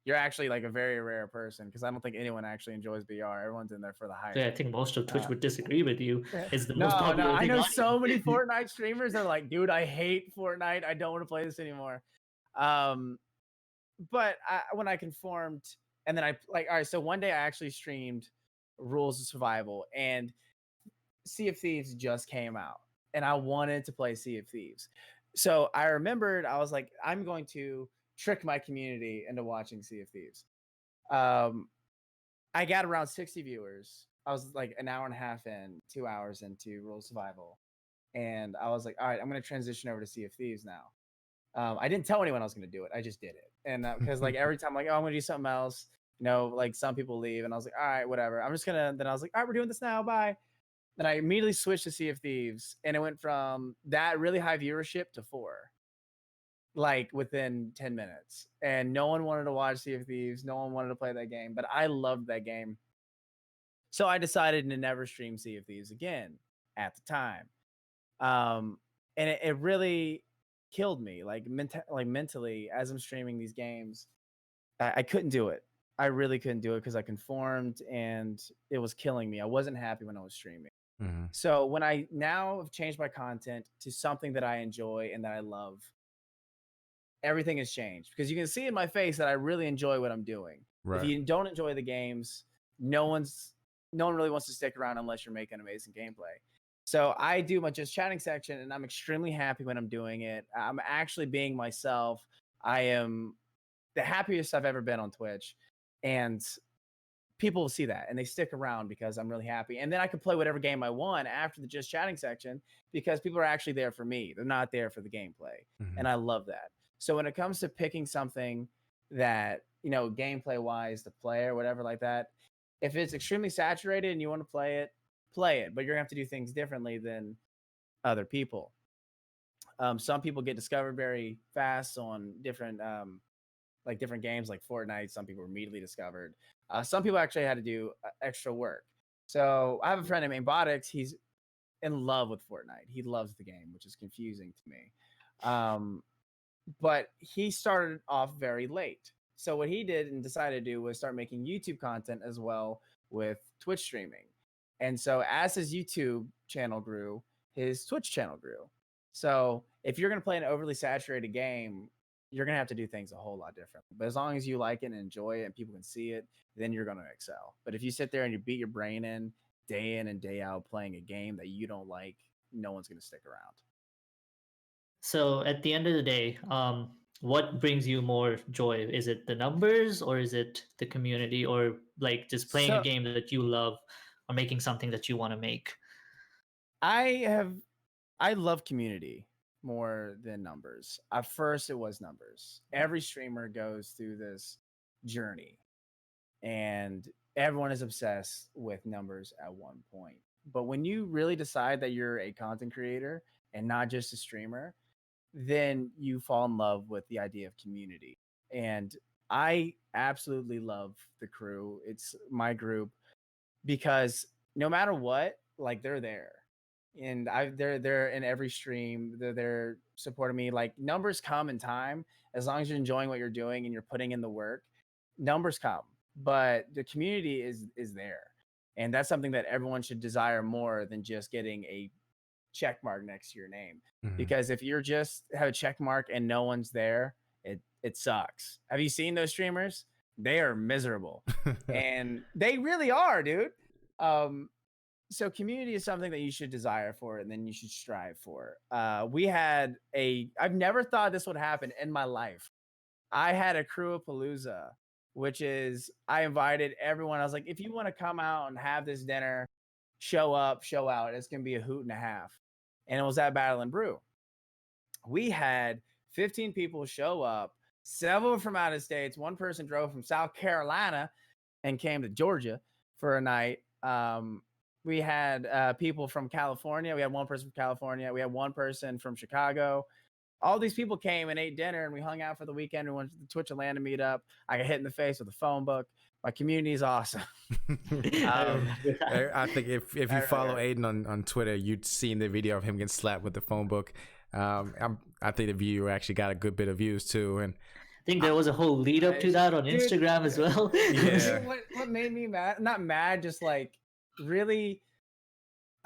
you're actually like a very rare person, because I don't think anyone actually enjoys BR. Everyone's in there for the hype. Yeah, I think most of Twitch would disagree with you. It's the most No, popular I thing know on so many Fortnite streamers that are like, dude, I hate Fortnite. I don't want to play this anymore. But when I conformed, and then all right, so one day I actually streamed Rules of Survival, and Sea of Thieves just came out, and I wanted to play Sea of Thieves. So I remembered, I was like, I'm going to trick my community into watching Sea of Thieves. I got around 60 viewers. I was like an hour and a half in, 2 hours into Rules of Survival. And I was like, all right, I'm going to transition over to Sea of Thieves now. I didn't tell anyone I was going to do it. I just did it. And because like every time, like, oh, I'm going to do something else, like some people leave. And I was like, all right, whatever. Then I was like, all right, we're doing this now. Bye. Then I immediately switched to Sea of Thieves. And it went from that really high viewership to 4, like within 10 minutes. And no one wanted to watch Sea of Thieves. No one wanted to play that game. But I loved that game. So I decided to never stream Sea of Thieves again at the time. And it really killed me, like mentally, as I'm streaming these games. I couldn't do it. I really couldn't do it because I conformed and it was killing me. I wasn't happy when I was streaming. So when I now have changed my content to something that I enjoy and that I love, everything has changed, because you can see in my face that I really enjoy what I'm doing. Right. If you don't enjoy the games, no one really wants to stick around unless you're making amazing gameplay. So I do my just chatting section, and I'm extremely happy when I'm doing it. I'm actually being myself. I am the happiest I've ever been on Twitch. And people will see that and they stick around because I'm really happy. And then I can play whatever game I want after the just chatting section because people are actually there for me. They're not there for the gameplay. Mhm. And I love that. So when it comes to picking something that, you know, gameplay wise to play or whatever like that, if it's extremely saturated and you want to play it, but you're gonna have to do things differently than other people. Some people get discovered very fast on different like different games like Fortnite. Some people were immediately discovered. Some people actually had to do extra work. So I have a friend named Botix. He's in love with Fortnite. He loves the game, which is confusing to me. But he started off very late. So what he did and decided to do was start making YouTube content as well with Twitch streaming. And so as his YouTube channel grew, his Twitch channel grew. So if you're going to play an overly saturated game, you're going to have to do things a whole lot different. But as long as you like it and enjoy it and people can see it, then you're going to excel. But if you sit there and you beat your brain in and day out playing a game that you don't like, no one's going to stick around. So at the end of the day, what brings you more joy? Is it the numbers, or is it the community, or like just playing a So game that you love, or making something that you want to make? I love community more than numbers. At first, it was numbers. Every streamer goes through this journey, and everyone is obsessed with numbers at one point. But when you really decide that you're a content creator and not just a streamer, then you fall in love with the idea of community. And I absolutely love the crew. It's my group because no matter what, like they're there. And they're in every stream. They're there supporting me. Like numbers come in time as long as you're enjoying what you're doing and you're putting in the work. Numbers come, but the community is there, and that's something that everyone should desire more than just getting a check mark next to your name. Mhm. Because if you're just have a check mark and no one's there, it sucks. Have you seen those streamers? They are miserable, and they really are, dude. So community is something that you should desire for and then you should strive for. I've never thought this would happen in my life. I had a crew palooza, which is I invited everyone. I was like, if you want to come out and have this dinner, show up, show out. It's gonna be a hoot and a half. And it was at Battle and Brew. We had 15 people show up, several from out of states. One person drove from South Carolina and came to Georgia for a night. We had people from California. We had one person from California. We had one person from Chicago. All these people came and ate dinner, and we hung out for the weekend. We went to the Twitch Atlanta meetup. I got hit in the face with a phone book. My community is awesome. I think if you follow Aydann on Twitter, you'd seen the video of him getting slapped with the phone book. I think the video actually got a good bit of views too, and I think there was a whole lead up to that on Dude, Instagram as well. Yeah. What made me mad? Not mad, just like really.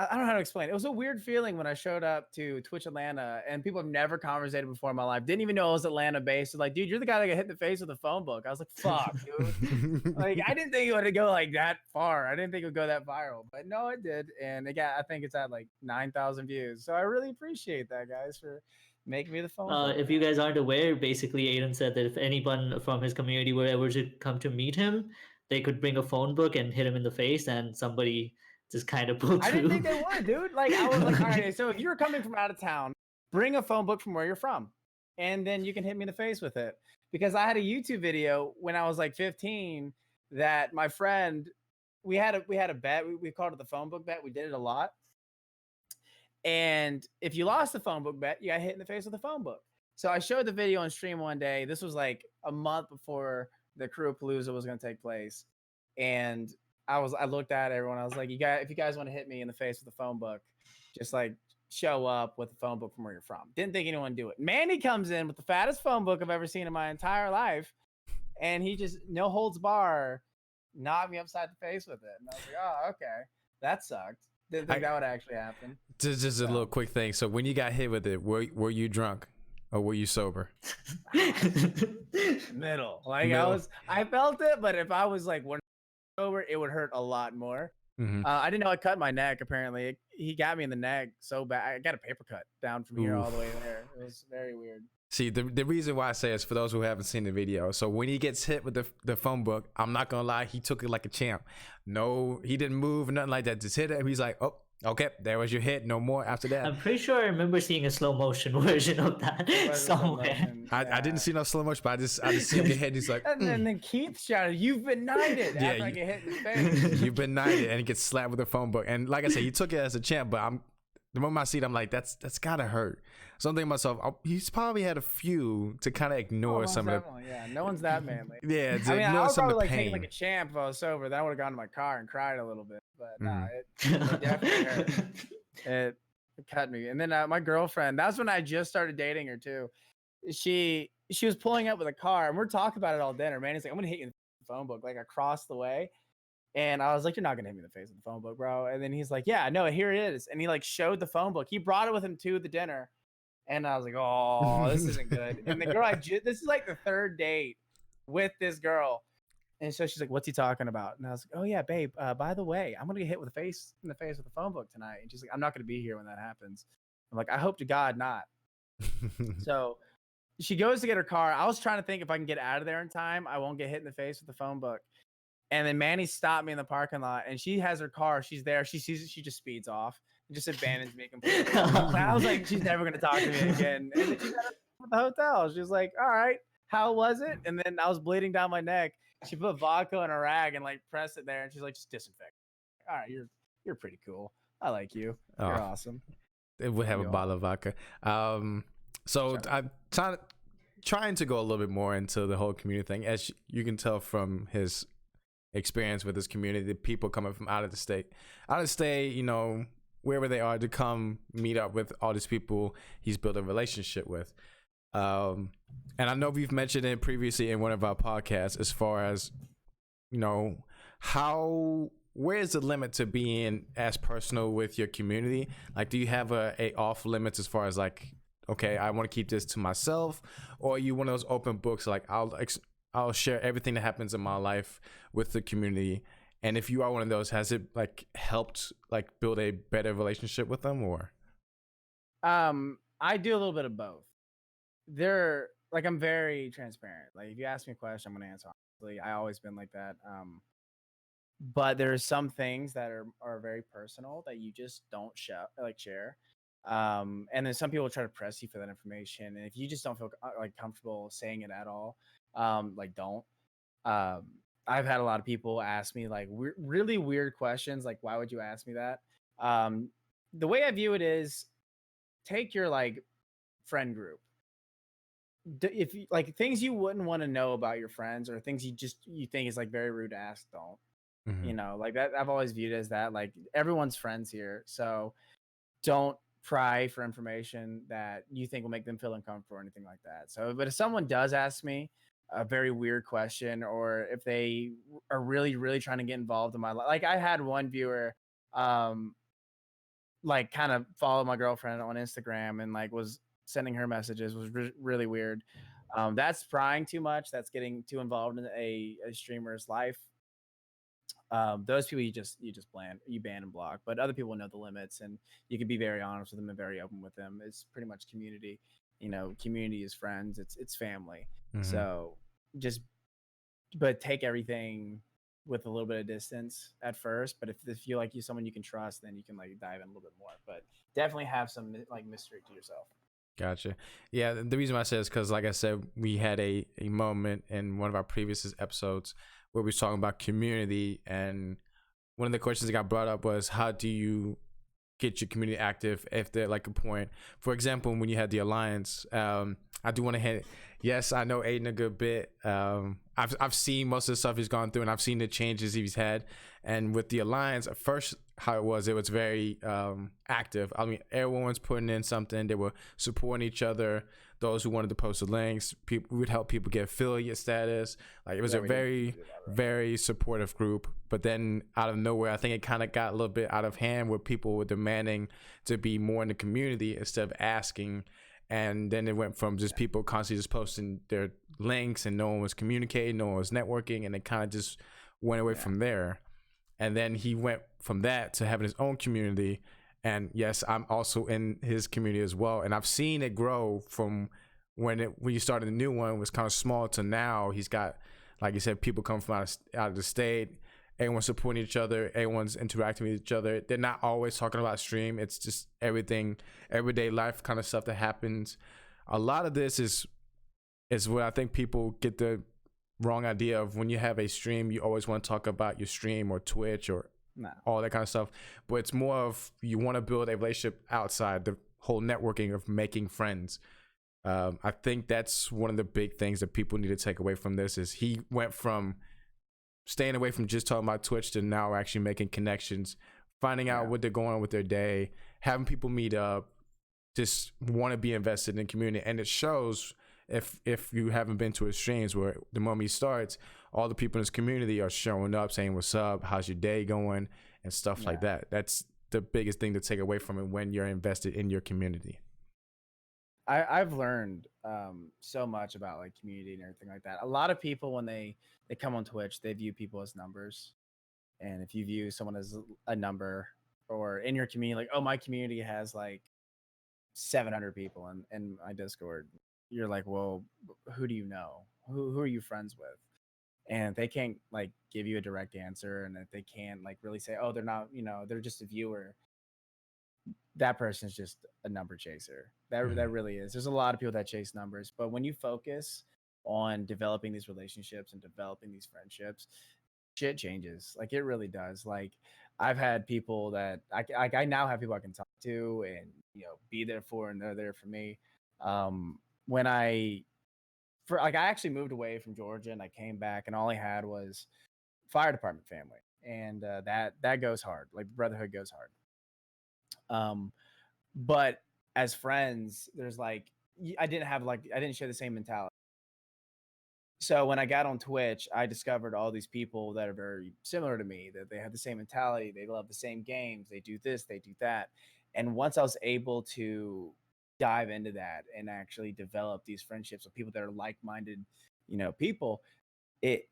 I don't know how to explain it. It was a weird feeling when I showed up to Twitch Atlanta and people have never conversated before in my life. Didn't even know it was Atlanta based. Like, dude, you're the guy that got hit in the face with a phone book. I was like, fuck, dude. Like, I didn't think it would go like that far. I didn't think it would go that viral, but no, it did. And again, I think it's at like 9,000 views. So I really appreciate that, guys, for making me the phone book. If you guys aren't aware, basically Aydann said that if anyone from his community were ever to come to meet him, they could bring a phone book and hit him in the face, and somebody just kind of pulled through. I didn't think they would, dude. Like, I was like, all right, so if you're coming from out of town, bring a phone book from where you're from, and then you can hit me in the face with it. Because I had a YouTube video when I was like 15 that my friend, we had a bet. We called it the phone book bet. We did it a lot. And if you lost the phone book bet, you got hit in the face with a phone book. So I showed the video on stream one day. This was like a month before the Crew Palooza was going to take place. And I looked at everyone. I was like, if you guys want to hit me in the face with a phone book, just like show up with the phone book from where you're from. Didn't think anyone would do it. Manny comes in with the fattest phone book I've ever seen in my entire life. And he just, no holds bar, knocked me upside the face with it. And I was like, oh, okay. That sucked. Didn't think that would actually happen. Just a little quick thing. So when you got hit with it, were you drunk or were you sober? Middle. Like Middle. I felt it, but if I was like sober, it would hurt a lot more. I didn't know I cut my neck. Apparently, he got me in the neck so bad. I got a paper cut down from here all the way there. It was very weird. See, the reason why I say is for those who haven't seen the video. So when he gets hit with the phone book, I'm not gonna lie, he took it like a champ. No, he didn't move or nothing like that. Just hit it. He's like, oh, okay, there was your hit. No more after that. I'm pretty sure I remember seeing a slow motion version of that somewhere. I didn't see no slow motion, but I just see him get hit. He's like, and then Keith shouted, "You've been knighted!" After I get hit in the face. You've been knighted, and he gets slapped with the phone book. And like I said, he took it as a champ, but the moment I see it, I'm like, that's gotta hurt. So I'm thinking to myself, he's probably had a few to kind of ignore some of the. Yeah, no one's that manly. Yeah, to I mean, I ignore was some probably of the like pain. taking like a champ if I was sober. Then I would have gone to my car and cried a little bit. But nah, it definitely hurt. It cut me. And then my girlfriend, that's when I just started dating her too. She was pulling up with a car, and we're talking about it all dinner. Man, he's like, "I'm gonna hit you in the phone book," like across the way. And I was like, "You're not gonna hit me in the face with the phone book, bro." And then he's like, "Yeah, no, here it is." And he like showed the phone book. He brought it with him to the dinner. And I was like, "Oh, this isn't good." And the girl, this is like the third date with this girl. And so she's like, "What's he talking about?" And I was like, "Oh yeah, babe. By the way, I'm gonna get hit in the face with the phone book tonight." And she's like, "I'm not gonna be here when that happens." I'm like, "I hope to God not." So she goes to get her car. I was trying to think if I can get out of there in time, I won't get hit in the face with the phone book. And then Manny stopped me in the parking lot, and she has her car. She's there. She sees it. She just speeds off and just abandons me completely. And I was like, she's never gonna talk to me again. And then she got at the hotel. She was like, "All right, how was it?" And then I was bleeding down my neck. She put vodka in a rag and like pressed it there, and she's like, "Just disinfect." All right, you're pretty cool. I like you. You're awesome. It would have a bottle of vodka. So I'm trying to go a little bit more into the whole community thing. As you can tell from his experience with his community, the people coming from out of the state, you know, wherever they are, to come meet up with all these people he's built a relationship with. And I know we've mentioned it previously in one of our podcasts, as far as, you know, where's the limit to being as personal with your community? Like, do you have a off limits as far as like, okay, I want to keep this to myself, or are you one of those open books, like I'll share everything that happens in my life with the community? And if you are one of those, has it like helped like build a better relationship with them, or? I do a little bit of both. I'm very transparent. Like if you ask me a question, I'm gonna answer honestly. I always been like that. But there's some things that are very personal that you just don't share. And then some people try to press you for that information, and if you just don't feel like comfortable saying it at all, don't. I've had a lot of people ask me like really weird questions, like, "Why would you ask me that?" The way I view it is, take your like friend group. If you, like things you wouldn't want to know about your friends, or things you think is like very rude to ask, don't. You know, like that, I've always viewed it as that. Like everyone's friends here, so don't pry for information that you think will make them feel uncomfortable or anything like that. So, but if someone does ask me a very weird question, or if they are really, really trying to get involved in my life, like I had one viewer, like kind of follow my girlfriend on Instagram and like was sending her messages, was really weird. That's prying too much. That's getting too involved in a streamer's life. Those people you ban and block, but other people know the limits, and you can be very honest with them and very open with them. It's pretty much community. You know, community is friends. It's family. So but take everything with a little bit of distance at first. But if you like someone you can trust, then you can like dive in a little bit more. But definitely have some like mystery to yourself. Gotcha. Yeah, the reason why I said is because, like I said, we had a moment in one of our previous episodes where we were talking about community, and one of the questions that got brought up was, how do you get your community active if they're like a point? For example, when you had the Alliance, I do want to hit, yes, I know Aydann a good bit. I've seen most of the stuff he's gone through, and I've seen the changes he's had. And with the Alliance, at first, how it was very active. I mean, everyone was putting in something. They were supporting each other. Those who wanted to post the links, we would help people get affiliate status. Like it was a very, very supportive group. But then out of nowhere, I think it kind of got a little bit out of hand, where people were demanding to be more in the community instead of asking. And then it went from just people constantly just posting their links, and no one was communicating, no one was networking, and it kind of just went away from there. And then he went from that to having his own community. And yes, I'm also in his community as well. And I've seen it grow from when you started the new one, it was kind of small, to now he's got, like you said, people come from out of the state. Everyone's supporting each other. Everyone's interacting with each other. They're not always talking about stream. It's just everything, everyday life kind of stuff that happens. A lot of this is where I think people get the wrong idea of when you have a stream, you always want to talk about your stream or Twitch or all that kind of stuff. But it's more of you want to build a relationship outside the whole networking of making friends. I think that's one of the big things that people need to take away from this is he went from staying away from just talking about Twitch to now actually making connections, finding out what they're going on with their day, having people meet up, just want to be invested in community. And it shows if you haven't been to his streams where the moment he starts, all the people in his community are showing up saying, what's up, how's your day going, and stuff like that. That's the biggest thing to take away from it when you're invested in your community. I've learned so much about like community and everything like that. A lot of people, when they come on Twitch, they view people as numbers. And if you view someone as a number, or in your community, like, oh, my community has like 700 people in my Discord, you're like, well, who do you know? Who are you friends with? And they can't like give you a direct answer, and if they can't like really say, oh, they're not, they're just a viewer. That person's just a number chaser. That really is. There's a lot of people that chase numbers, but when you focus on developing these relationships and developing these friendships, shit changes. Like it really does. Like I've had people that I now have people I can talk to and be there for, and they're there for me. When I actually moved away from Georgia and I came back, and all I had was fire department family, and that goes hard. Like brotherhood goes hard. But as friends, there's like I didn't share the same mentality. So when I got on Twitch, I discovered all these people that are very similar to me, that they have the same mentality, they love the same games, they do this, they do that. And once I was able to dive into that and actually develop these friendships with people that are like-minded, people,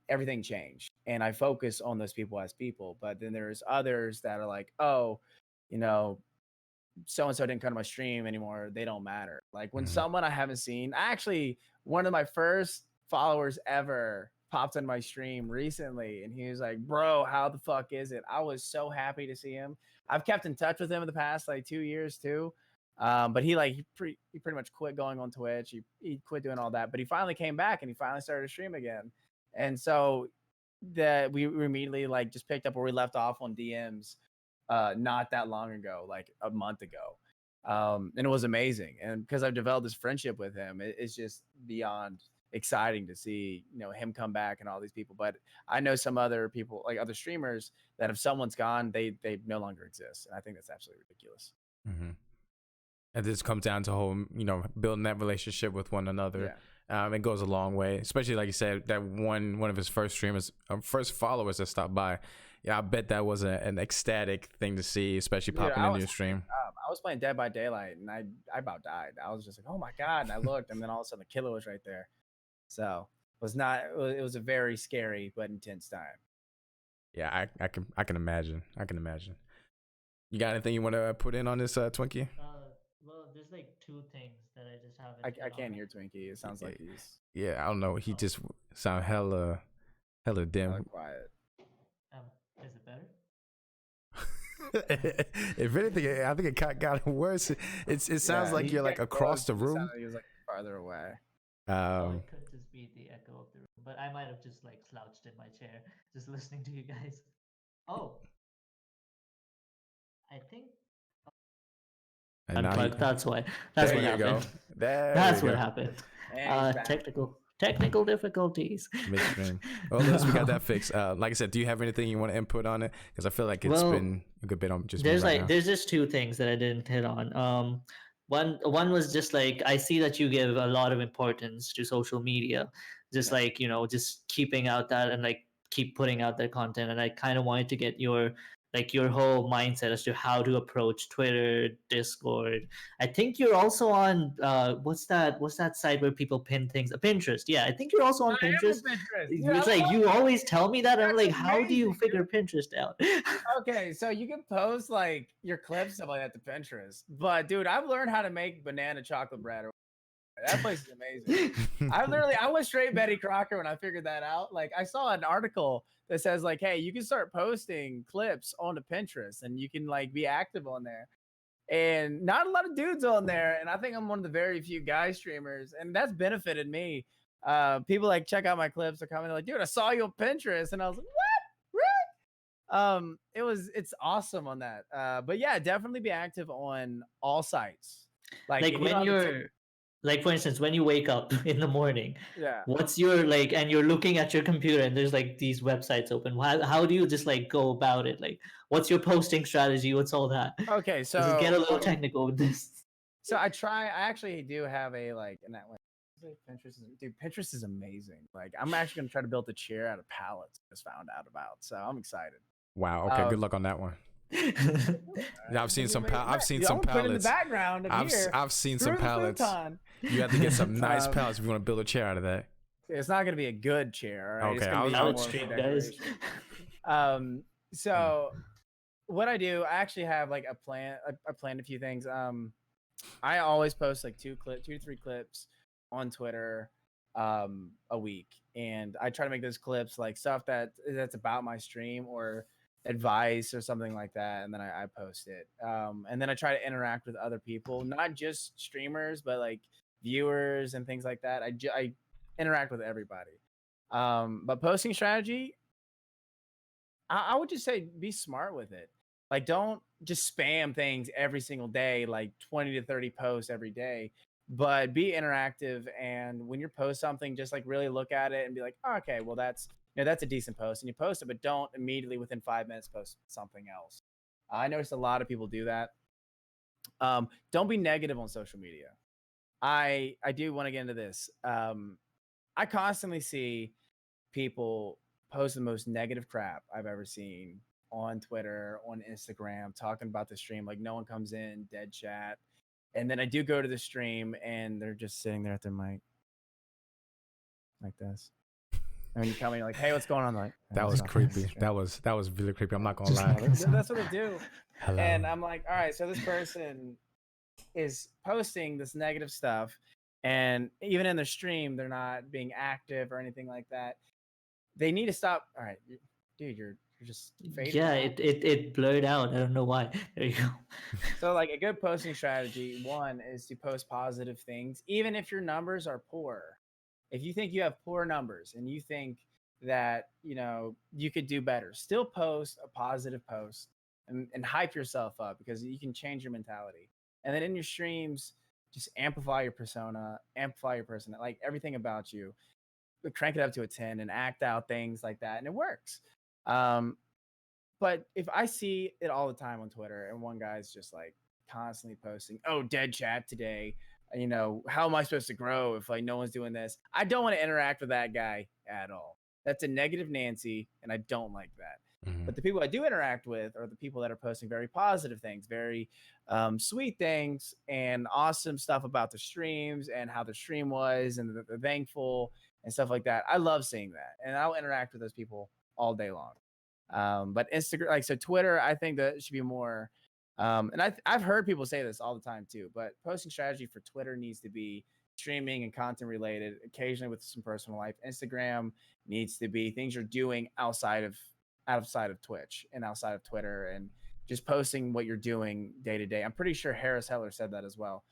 everything changed. And I focus on those people as people. But then there's others that are like, oh, so-and-so didn't come to my stream anymore, they don't matter. Like when someone I haven't seen, one of my first followers ever popped on my stream recently, and he was like, bro, how the fuck is it? I was so happy to see him. I've kept in touch with him in the past like 2 years too. But he pretty much quit going on Twitch. He quit doing all that, but he finally came back and he finally started to stream again. And so we immediately like just picked up where we left off on DMs not that long ago, like a month ago. And it was amazing. And because I've developed this friendship with him, it's just beyond exciting to see him come back and all these people. But I know some other people, like other streamers, that if someone's gone, they no longer exist, and I think that's absolutely ridiculous. And this comes down to whole building that relationship with one another. It goes a long way, especially like you said, that one of his first streamers, first followers that stopped by. I bet that was an ecstatic thing to see, especially popping into your stream. I was playing Dead by Daylight, and I about died. I was just like, oh my god, and I looked, and then all of a sudden the killer was right there. So it was a very scary but intense time. Yeah, I can imagine. You got anything you want to put in on this, Twinkie? Well, there's like two things that I just haven't. I can't hear Twinkie. It sounds like he's. Yeah, I don't know. He just sound hella dim. Quiet. Is it better? If anything, I think it got worse. It sounds like you're like across the room. Like he was like farther away. It could just be the echo of the room, but I might have just like slouched in my chair, just listening to you guys. Oh, I think. That's why. That's what happened. That's what happened. Technical difficulties. Midstream. Well, at least we got that fixed. Like I said, do you have anything you want to input on it? Because I feel like it's been a good bit on just. There's just two things that I didn't hit on. One was just like, I see that you give a lot of importance to social media, just like just keeping out that and like keep putting out that content, and I kind of wanted to get your like your whole mindset as to how to approach Twitter, Discord. I think you're also on what's that site where people pin things? Pinterest. Yeah, I think you're also on I am Pinterest. on Pinterest. Dude, It's like you always tell me that. I'm That's like, how do you amazing, figure dude. Pinterest out? Okay, so you can post like your clips stuff like that to Pinterest, but dude, I've learned how to make banana chocolate bread. That place is amazing. I went straight Betty Crocker when I figured that out. Like I saw an article that says like, hey, you can start posting clips onto Pinterest and you can like be active on there. And not a lot of dudes on there. And I think I'm one of the very few guy streamers, and that's benefited me. People like check out my clips, are coming like, dude, I saw you on Pinterest, and I was like, what? Really? It's awesome on that. But yeah, definitely be active on all sites. Like Like if you when don't have you're like for instance, when you wake up in the morning, yeah. what's your like, and you're looking at your computer and there's like these websites open. How do you just like go about it? Like, what's your posting strategy? What's all that? Okay, Let's just get so a little technical with this. so I actually do have a like in that way. Pinterest is amazing. Like I'm actually gonna try to build a chair out of pallets. I just found out about, so I'm excited. Wow. Okay. Good luck on that one. Yeah, I've seen some. I've seen some Put in the pallets. background of here. I've seen some Screw the pallets. futon. You have to get some nice Um, pallets if you want to build a chair out of that. It's not gonna be a good chair. All right? It's Okay, gonna be I'll more stream, for guys. decoration. So what I do, I actually have like a plan. I planned a few things. I always post like 2 to 3 clips on Twitter a week, and I try to make those clips like stuff that's about my stream or advice or something like that, and then I post it. And then I try to interact with other people, not just streamers, but like viewers and things like that. I interact with everybody. But posting strategy, I would just say be smart with it. Like, don't just spam things every single day, like 20 to 30 posts every day, but be interactive. And when you post something, just like really look at it and be like, oh, okay, well, that's a decent post. And you post it, but don't immediately within 5 minutes post something else. I noticed a lot of people do that. Don't be negative on social media. I do want to get into this. I constantly see people post the most negative crap I've ever seen on Twitter, on Instagram, talking about the stream. Like no one comes in, dead chat. And then I do go to the stream and they're just sitting there at their mic like this. And when you come in, you're like, hey, what's going on? I'm like, That was creepy. That was really creepy. I'm not gonna lie. That's what they do. Hello. And I'm like, all right, so this person is posting this negative stuff, and even in their stream, they're not being active or anything like that. They need to stop. All right, dude, you're just fading. Yeah, out. it blurred out. I don't know why. There you go. So like a good posting strategy, one is to post positive things, even if your numbers are poor. If you think you have poor numbers and you think that you could do better, still post a positive post and hype yourself up, because you can change your mentality. And then in your streams, just amplify your persona, amplify your person, like everything about you. Crank it up to a 10 and act out things like that, and it works. But if I see it all the time on Twitter and one guy's just like constantly posting, oh, dead chat today, how am I supposed to grow if like no one's doing this? I don't want to interact with that guy at all. That's a negative Nancy, and I don't like that. But the people I do interact with are the people that are posting very positive things, very sweet things, and awesome stuff about the streams and how the stream was, and they're thankful and stuff like that. I love seeing that, and I'll interact with those people all day long. But Instagram, so Twitter, I think that should be more. And I've heard people say this all the time too, but posting strategy for Twitter needs to be streaming and content related, occasionally with some personal life. Instagram needs to be things you're doing outside of Twitch and outside of Twitter, and just posting what you're doing day to day. I'm pretty sure Harris Heller said that as well.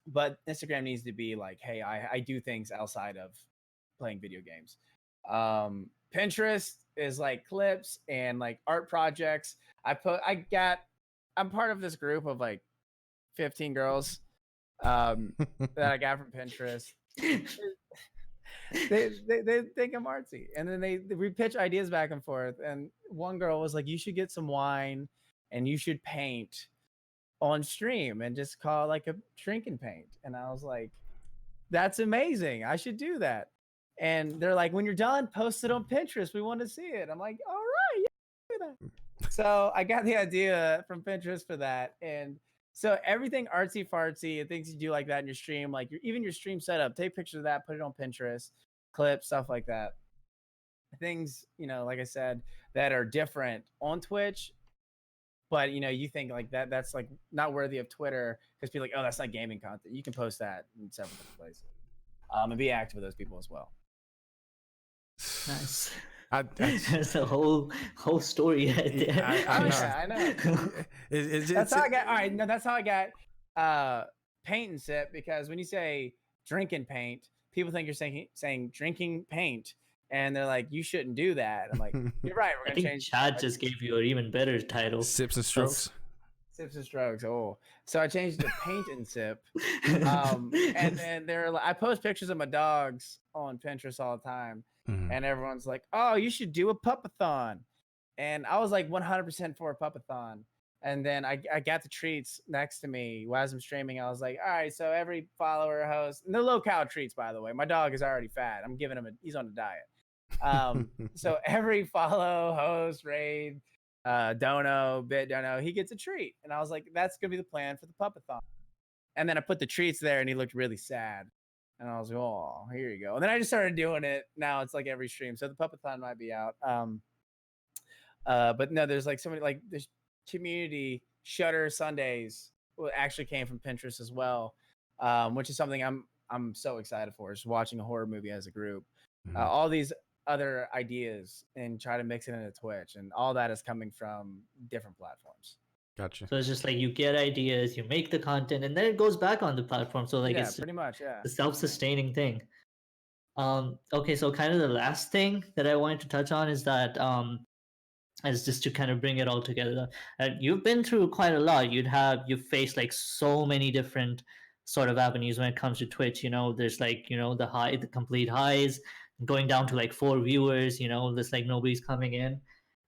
But Instagram needs to be like, hey, I do things outside of playing video games. Pinterest is like clips and like art projects. I'm part of this group of like 15 girls that I got from Pinterest. They think I'm artsy, and then we pitch ideas back and forth. And one girl was like, you should get some wine and you should paint on stream and just call it like a drink and paint. And I was like, that's amazing, I should do that. And they're like, when you're done, post it on Pinterest, we want to see it. I'm like, all right, yeah, do So I got the idea from Pinterest for that. And so everything artsy fartsy and things you do like that in your stream, like even your stream setup, take pictures of that, put it on Pinterest, clips, stuff like that. Things, like I said, that are different on Twitch, but you think like that's like not worthy of Twitter because people are like, oh, that's not gaming content. You can post that in several different places. And be active with those people as well. Nice. That's That's a whole story right there. I know. Yeah, I know. That's how I got. All right, no, that's how I got paint and sip, because when you say drinking paint, people think you're saying drinking paint, and they're like, you shouldn't do that. I'm like, you're right. We're I gonna think change. Chad just gave you an even better title. Sips and strokes. Sips and strokes. Oh, so I changed it to paint and sip. And then I post pictures of my dogs on Pinterest all the time, and everyone's like, "Oh, you should do a pupathon." And I was like 100% for a pupathon. And then I got the treats next to me as I'm streaming. I was like, all right, so every follower, host, no low-cal treats, by the way. My dog is already fat. I'm giving him he's on a diet. So every follow, host, raid, dono, bit dono, he gets a treat. And I was like, that's gonna be the plan for the pupathon. And then I put the treats there, and he looked really sad. And I was like, oh, here you go. And then I just started doing it. Now it's like every stream. So the pupathon might be out. But no, there's like so many, like this community Shutter Sundays actually came from Pinterest as well, which is something I'm so excited for. Is watching a horror movie as a group. All these other ideas and try to mix it into Twitch, and all that is coming from different platforms. Gotcha. So it's just like you get ideas, you make the content, and then it goes back on the platform. So like Yeah, it's pretty much. Yeah. a self-sustaining thing. Okay, so kind of the last thing that I wanted to touch on is that as just to kind of bring it all together. You've been through quite a lot. You've faced like so many different sort of avenues when it comes to Twitch. There's like the complete highs, going down to like 4 viewers. There's like nobody's coming in.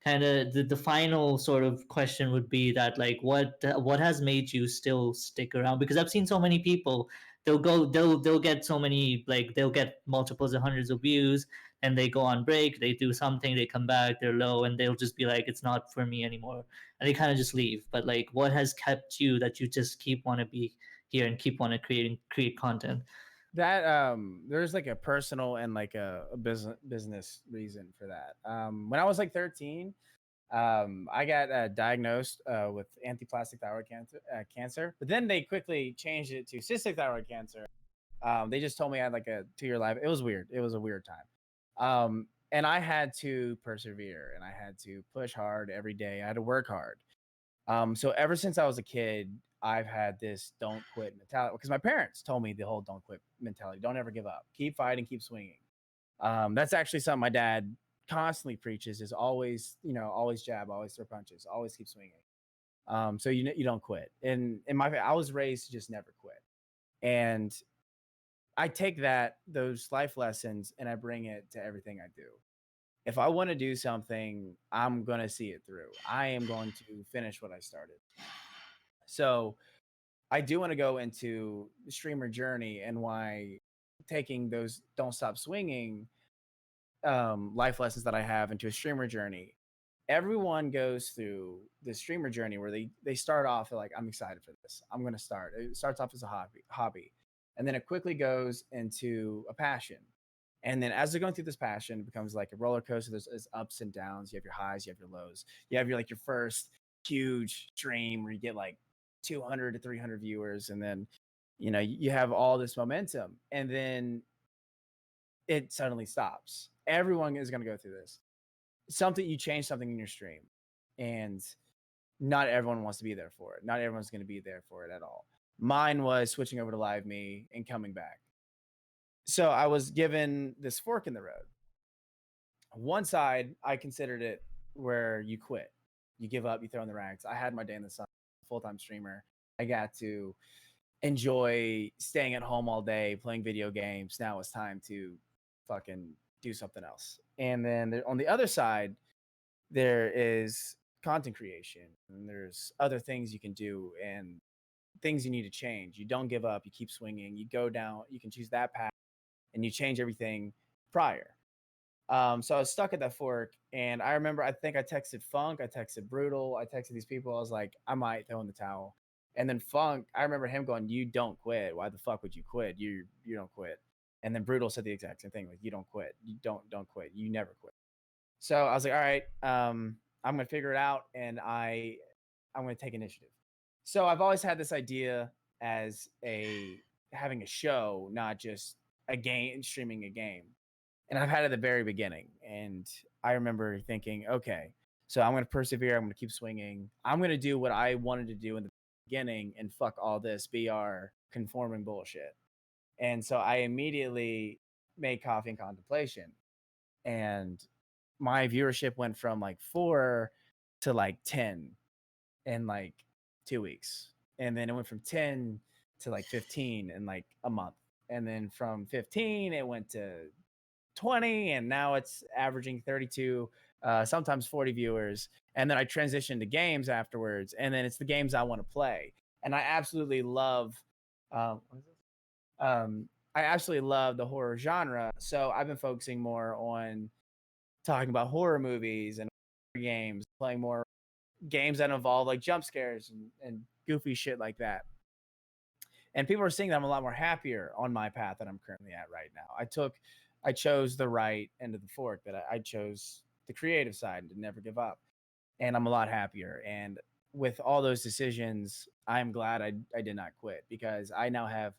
Kind of the final sort of question would be that like what has made you still stick around? Because I've seen so many people. They'll get so many, like they'll get multiples of hundreds of views, and they go on break, they do something, they come back, they're low, and they'll just be like, it's not for me anymore, and they kind of just leave. But like, what has kept you that you just keep want to be here and keep want to create content? That there's like a personal and like a business reason for that. When I was like 13, I got diagnosed with antiplastic thyroid cancer, but then they quickly changed it to cystic thyroid cancer. They just told me I had like a 2-year life. It was weird. It was a weird time. And I had to persevere, and I had to push hard every day. I had to work hard. So ever since I was a kid, I've had this don't quit mentality, because my parents told me the whole don't quit mentality. Don't ever give up. Keep fighting, keep swinging. That's actually something my dad constantly preaches, is always, always jab, always throw punches, always keep swinging. So you don't quit. And I was raised to just never quit. And I take those life lessons, and I bring it to everything I do. If I want to do something, I'm going to see it through. I am going to finish what I started. So I do want to go into the streamer journey, and why taking those don't stop swinging life lessons that I have into a streamer journey. Everyone goes through the streamer journey where they start off like, I'm excited for this. I'm going to start. It starts off as a hobby. And then it quickly goes into a passion. And then as they're going through this passion, it becomes like a roller coaster. There's ups and downs. You have your highs, you have your lows. You have your first huge stream where you get like 200 to 300 viewers, and then you have all this momentum, and then it suddenly stops. Everyone is going to go through this. You change something in your stream, and not everyone wants to be there for it. Not everyone's going to be there for it at all. Mine was switching over to Live Me and coming back. So I was given this fork in the road. One side, I considered it where you quit, you give up, you throw in the ranks. I had my day in the sun, full-time streamer. I got to enjoy staying at home all day, playing video games. Now it's time to fucking do something else. And then on the other side, there is content creation, and there's other things you can do, and things you need to change. You don't give up, you keep swinging, you go down, you can choose that path, and you change everything prior. So I was stuck at that fork, and I remember I think I texted Funk, I texted Brutal, I texted these people. I was like, I might throw in the towel. And then Funk, I remember him going, "You don't quit. Why the fuck would you quit? You don't quit." And then Brutal said the exact same thing, like, "You don't quit. You don't quit. You never quit." So I was like, "All right, I'm gonna figure it out, and I'm gonna take initiative." So I've always had this idea as a having a show, not just a game, streaming a game, and I've had it at the very beginning. And I remember thinking, okay, so I'm going to persevere. I'm going to keep swinging. I'm going to do what I wanted to do in the beginning and fuck all this BR conforming bullshit. And so I immediately made Coffee and Contemplation. And my viewership went from like 4 to like 10 in like 2 weeks. And then it went from 10 to like 15 in like a month. And then from 15, it went to 20, and now it's averaging 32, sometimes 40 viewers. And then I transitioned to games afterwards, and then it's the games I want to play. And I absolutely love, what is this? I absolutely love the horror genre. So I've been focusing more on talking about horror movies and horror games, playing more games that involve like jump scares and goofy shit like that. And people are seeing that I'm a lot more happier on my path that I'm currently at right now. I chose the right end of the fork, that I chose the creative side and to never give up. And I'm a lot happier. And with all those decisions, I'm glad I did not quit, because I now have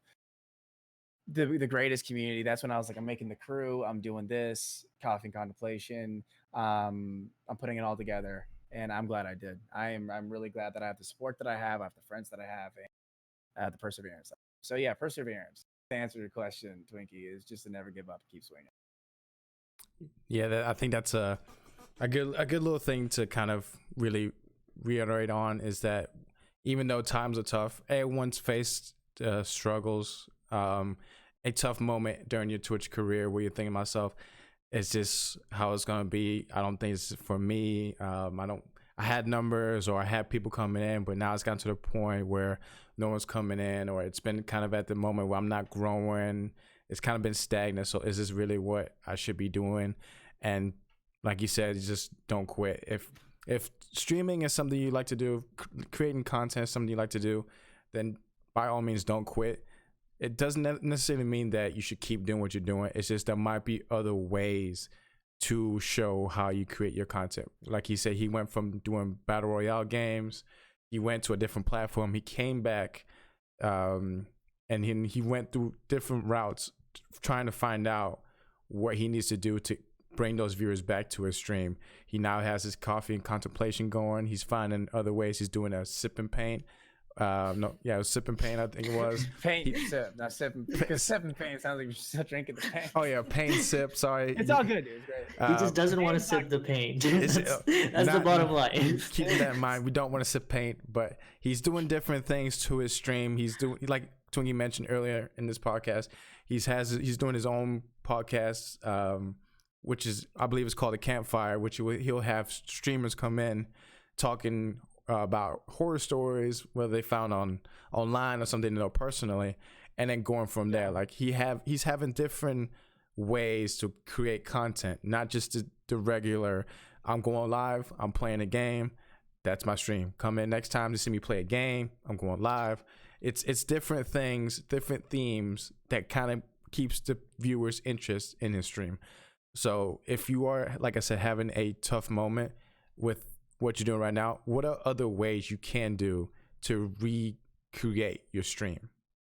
the greatest community. That's when I was like, I'm making the crew, I'm doing this, Coffee and Contemplation. I'm putting it all together, and I'm glad I did. I'm really glad that I have the support that I have the friends that I have, and the perseverance. So yeah, perseverance. To answer your question, Twinkie, is just to never give up, keep swinging. Yeah, I think that's a good little thing to kind of really reiterate on, is that even though times are tough, everyone's faced struggles. A tough moment during your Twitch career where you're thinking to myself, is this how it's gonna be? I don't think it's for me. I had numbers, or I had people coming in, but now it's gotten to the point where no one's coming in, or it's been kind of at the moment where I'm not growing. It's kind of been stagnant. So is this really what I should be doing? And like you said, you just don't quit. If streaming is something you like to do, creating content is something you like to do, then by all means don't quit. It doesn't necessarily mean that you should keep doing what you're doing. It's just there might be other ways to show how you create your content. Like he said, he went from doing battle royale games, he went to a different platform, he came back, and he went through different routes trying to find out what he needs to do to bring those viewers back to his stream. He now has his Coffee and Contemplation going. He's finding other ways. He's doing a sip and paint. No, yeah, it was sip and paint, I think it was. Paint, sip, not sip, because sip and paint sounds like you're still drinking the paint. Oh yeah, paint, sip. Sorry, It's all good, dude. It's great. He just doesn't want to sip the paint. That's the not- bottom line. Keeping that in mind, we don't want to sip paint, but he's doing different things to his stream. He's doing, like Twinkie mentioned earlier in this podcast, he's doing his own podcast, which is, I believe, it's called a Campfire, which he'll have streamers come in talking about horror stories, whether they found online or something they know personally, and then going from there. Like he's having different ways to create content, not just the regular, I'm going live, I'm playing a game, that's my stream. Come in next time to see me play a game, I'm going live. It's different things, different themes that kind of keeps the viewers' interest in his stream. So if you are, like I said, having a tough moment with what you're doing right now, what are other ways you can do to recreate your stream?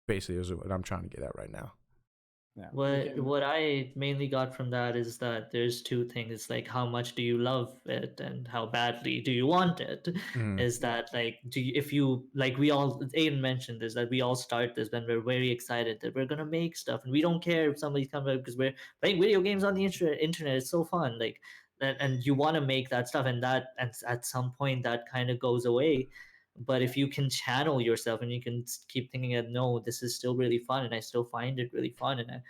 Basically is what I'm trying to get at right now. Yeah. What I mainly got from that is that there's two things. It's like, how much do you love it and how badly do you want it? Is that like, if you, like, we all, Aiden mentioned this, that we all start this when we're very excited that we're gonna make stuff, and we don't care if somebody's coming, because we're playing video games on the internet. It's so fun, like, and you want to make that stuff, and that at some point that kind of goes away. But if you can channel yourself and you can keep thinking that, no, this is still really fun, and I still find it really fun, and I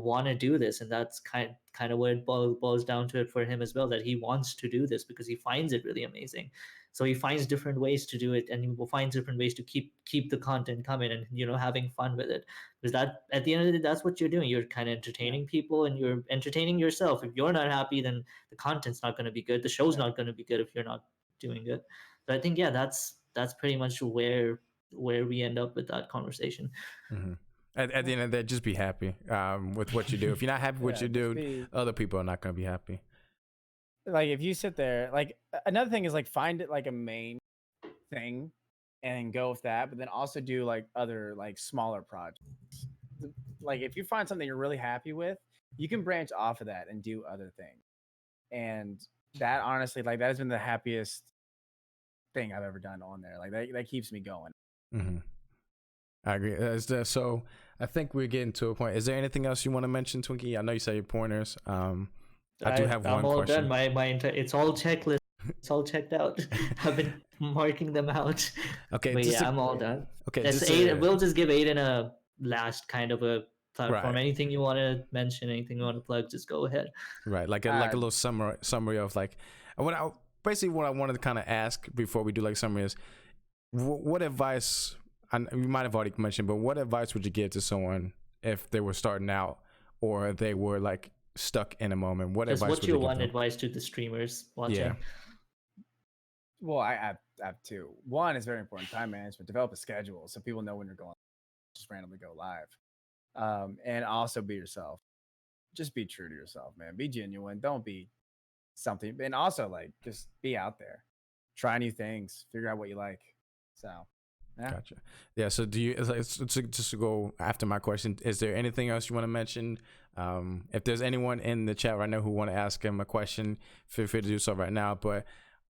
want to do this, and that's kind of what it boils down to it for him as well, that he wants to do this because he finds it really amazing. So he finds different ways to do it, and he will find different ways to keep the content coming, and having fun with it, because that at the end of the day, that's what you're doing. You're kind of entertaining people, and you're entertaining yourself. If you're not happy, then the content's not going to be good, the show's not going to be good if you're not doing it. So I think, yeah, that's pretty much where we end up with that conversation. Mm-hmm. At the end of the day, just be happy with what you do. If you're not happy with what you do, other people are not going to be happy. Like if you sit there, like another thing is like find it like a main thing and go with that, but then also do like other like smaller projects. Like if you find something you're really happy with, you can branch off of that and do other things. And that honestly, like that has been the happiest thing I've ever done on there. Like that keeps me going. Mm-hmm. I agree. So I think we're getting to a point. Is there anything else you want to mention, Twinkie? I know you said your pointers. I do have one I'm all question. done. My entire, it's all checklist. It's all checked out. I've been marking them out. Okay, but yeah, I'm all done. Okay, we'll just give Aydann a last kind of a platform. Right. Anything you want to mention, anything you want to plug, just go ahead. Right, like a little summary of like what I wanted to kind of ask before we do like summary is what advice. And you might have already mentioned, but what advice would you give to someone if they were starting out or they were like stuck in a moment? What advice? What's your one advice to the streamers watching? Yeah. Well, I have two. One is very important: time management. Develop a schedule so people know when you're going. Just randomly go live, and also be yourself. Just be true to yourself, man. Be genuine. Don't be something. And also, like, just be out there. Try new things. Figure out what you like. So. Yeah. Gotcha. Yeah. So do you, just to go after my question, is there anything else you want to mention? If there's anyone in the chat right now who want to ask him a question, feel free to do so right now. But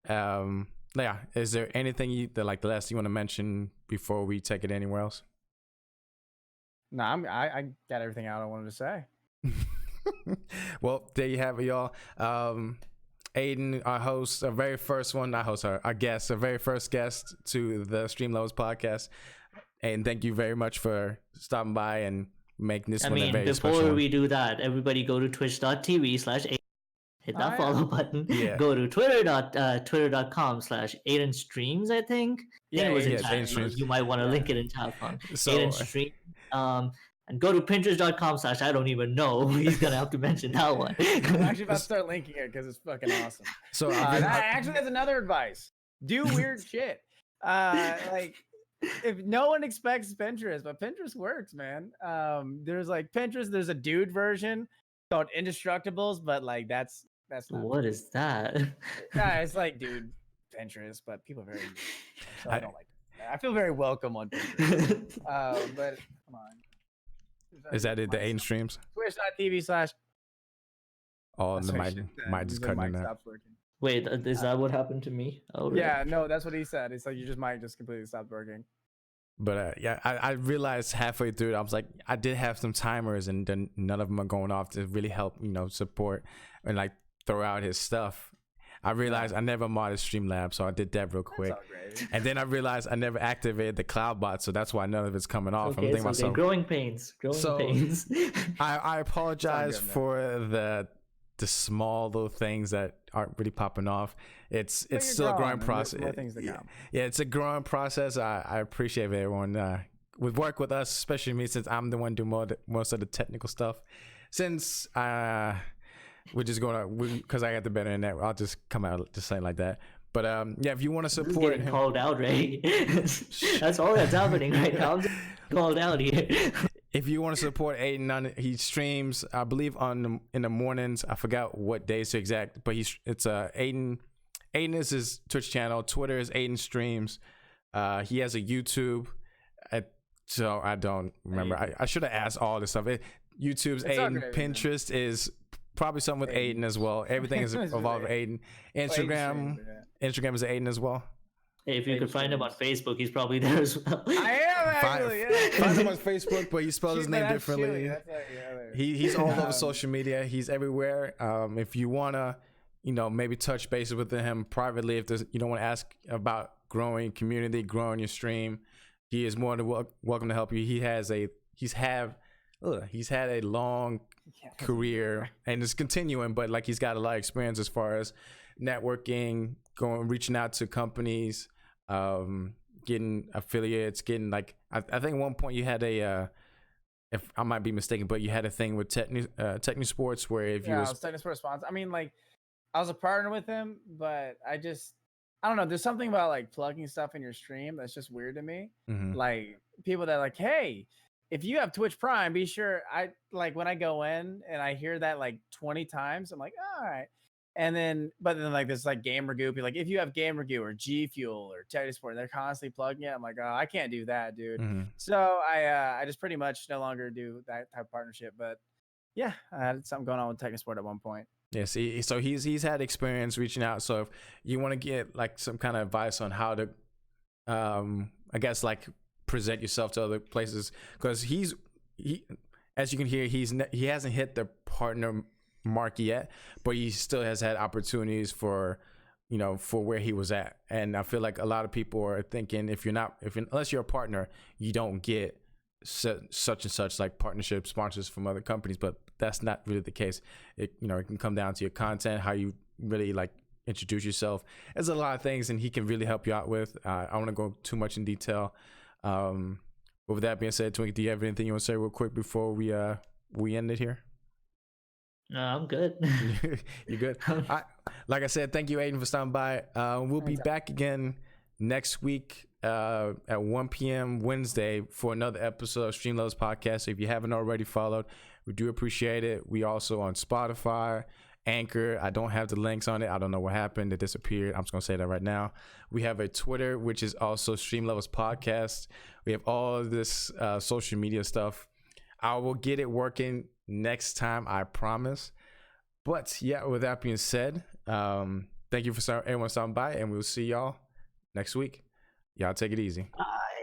yeah, is there anything the last you want to mention before we take it anywhere else? No, I got everything out I wanted to say. Well, there you have it, y'all. Aydann, our host, our very first one, not host, our guest, our very first guest to the Stream Levels podcast. And thank you very much for stopping by and making this one a very special one. Before we do that, everybody go to twitch.tv/Aydann. Hit that follow button. Yeah. Go to twitter.com/Aydann Streams, I think. Yeah, it was in chat. You might want to link it in chat. Aydann Stream. And go to pinterest.com/ I don't even know. He's going to have to mention that one. I'm actually about to start linking it because it's fucking awesome. So actually, that's another advice. Do weird shit. Like, if no one expects Pinterest, but Pinterest works, man. There's like Pinterest, there's a dude version called Indestructibles, but like that's not what is that? Yeah, it's like dude Pinterest, but people are very so I don't like it. I feel very welcome on Pinterest. But come on. Is that it? The Aydann Streams? Twitch.tv/ Oh, the mic just cutting out. Wait, is that what happened to me? Oh, right. Yeah, no, that's what he said. It's like your mic just completely stopped working. But yeah, I realized halfway through, I was like, I did have some timers, and then none of them are going off to really help, support and like throw out his stuff. I realized I never modded Streamlabs, so I did that real quick. And then I realized I never activated the cloud bot, so that's why none of it's coming off. Okay, I'm thinking myself, growing pains. I apologize for the small little things that aren't really popping off. It's still a growing process. Yeah, it's a growing process. I appreciate everyone would work with us, especially me, since I'm the one doing most of the technical stuff. Since we're just going to, because I got the better internet, I'll just come out just saying like that. But yeah, if you want to support him, called out, Ray. That's all that's happening right now. I'm just called out here. If you want to support Aydann, he streams, I believe, in the mornings. I forgot what days to exact, but it's Aydann. Aydann is his Twitch channel. Twitter is Aydann Streams. He has a YouTube. So I don't remember. I should have asked all this stuff. YouTube's Aydann. Pinterest is probably something with Aydann as well. Everything is involved with Aydann. Instagram is Aydann as well. Hey, if you could find him on Facebook, he's probably there as well. I am actually. Find him on Facebook, but he spells his name differently. He's all over social media. He's everywhere. If you wanna, maybe touch bases with him privately, if you don't want to ask about growing community, growing your stream, he is more than welcome to help you. He's have he's had a long career and it's continuing, but like he's got a lot of experience as far as networking, reaching out to companies, getting affiliates, getting like I think at one point you had a if I might be mistaken, but you had a thing with Techni Sports where if you was Techni Sports sponsor. I mean, like I was a partner with him, but I don't know. There's something about like plugging stuff in your stream that's just weird to me. Like people that like, hey, if you have Twitch Prime, be sure I like when I go in and I hear that like 20 times, I'm like, all right. And then, but then like this like Gamer Goop, like if you have Gamer Goo or G Fuel or Techni Sport, they're constantly plugging it. I'm like, oh, I can't do that, dude. So I just pretty much no longer do that type of partnership. But yeah, I had something going on with Techni Sport at one point. Yeah, see, so he's had experience reaching out. So if you want to get like some kind of advice on how to, I guess like present yourself to other places, because he, as you can hear, he hasn't hit the partner mark yet, but he still has had opportunities for, you know, for where he was at. And I feel like a lot of people are thinking unless you're a partner, you don't get such and such like partnership sponsors from other companies, but that's not really the case. It can come down to your content, how you really like introduce yourself. There's a lot of things, and he can really help you out with. I don't want to go too much in detail. With that being said, Twinkie, do you have anything you want to say real quick before we end it here? No, I'm good. You're good. Like I said, thank you, Aydann, for stopping by. We'll be back again next week at 1 p.m. Wednesday for another episode of Stream Levels Podcast. So if you haven't already followed, we do appreciate it. We also on Spotify, Anchor. I don't have the links on it. I don't know what happened. It disappeared. I'm just going to say that right now. We have a Twitter, which is also Stream Levels Podcast. We have all of this social media stuff. I will get it working next time, I promise. But yeah, with that being said, thank you for everyone stopping by, and we'll see y'all next week. Y'all take it easy. Bye.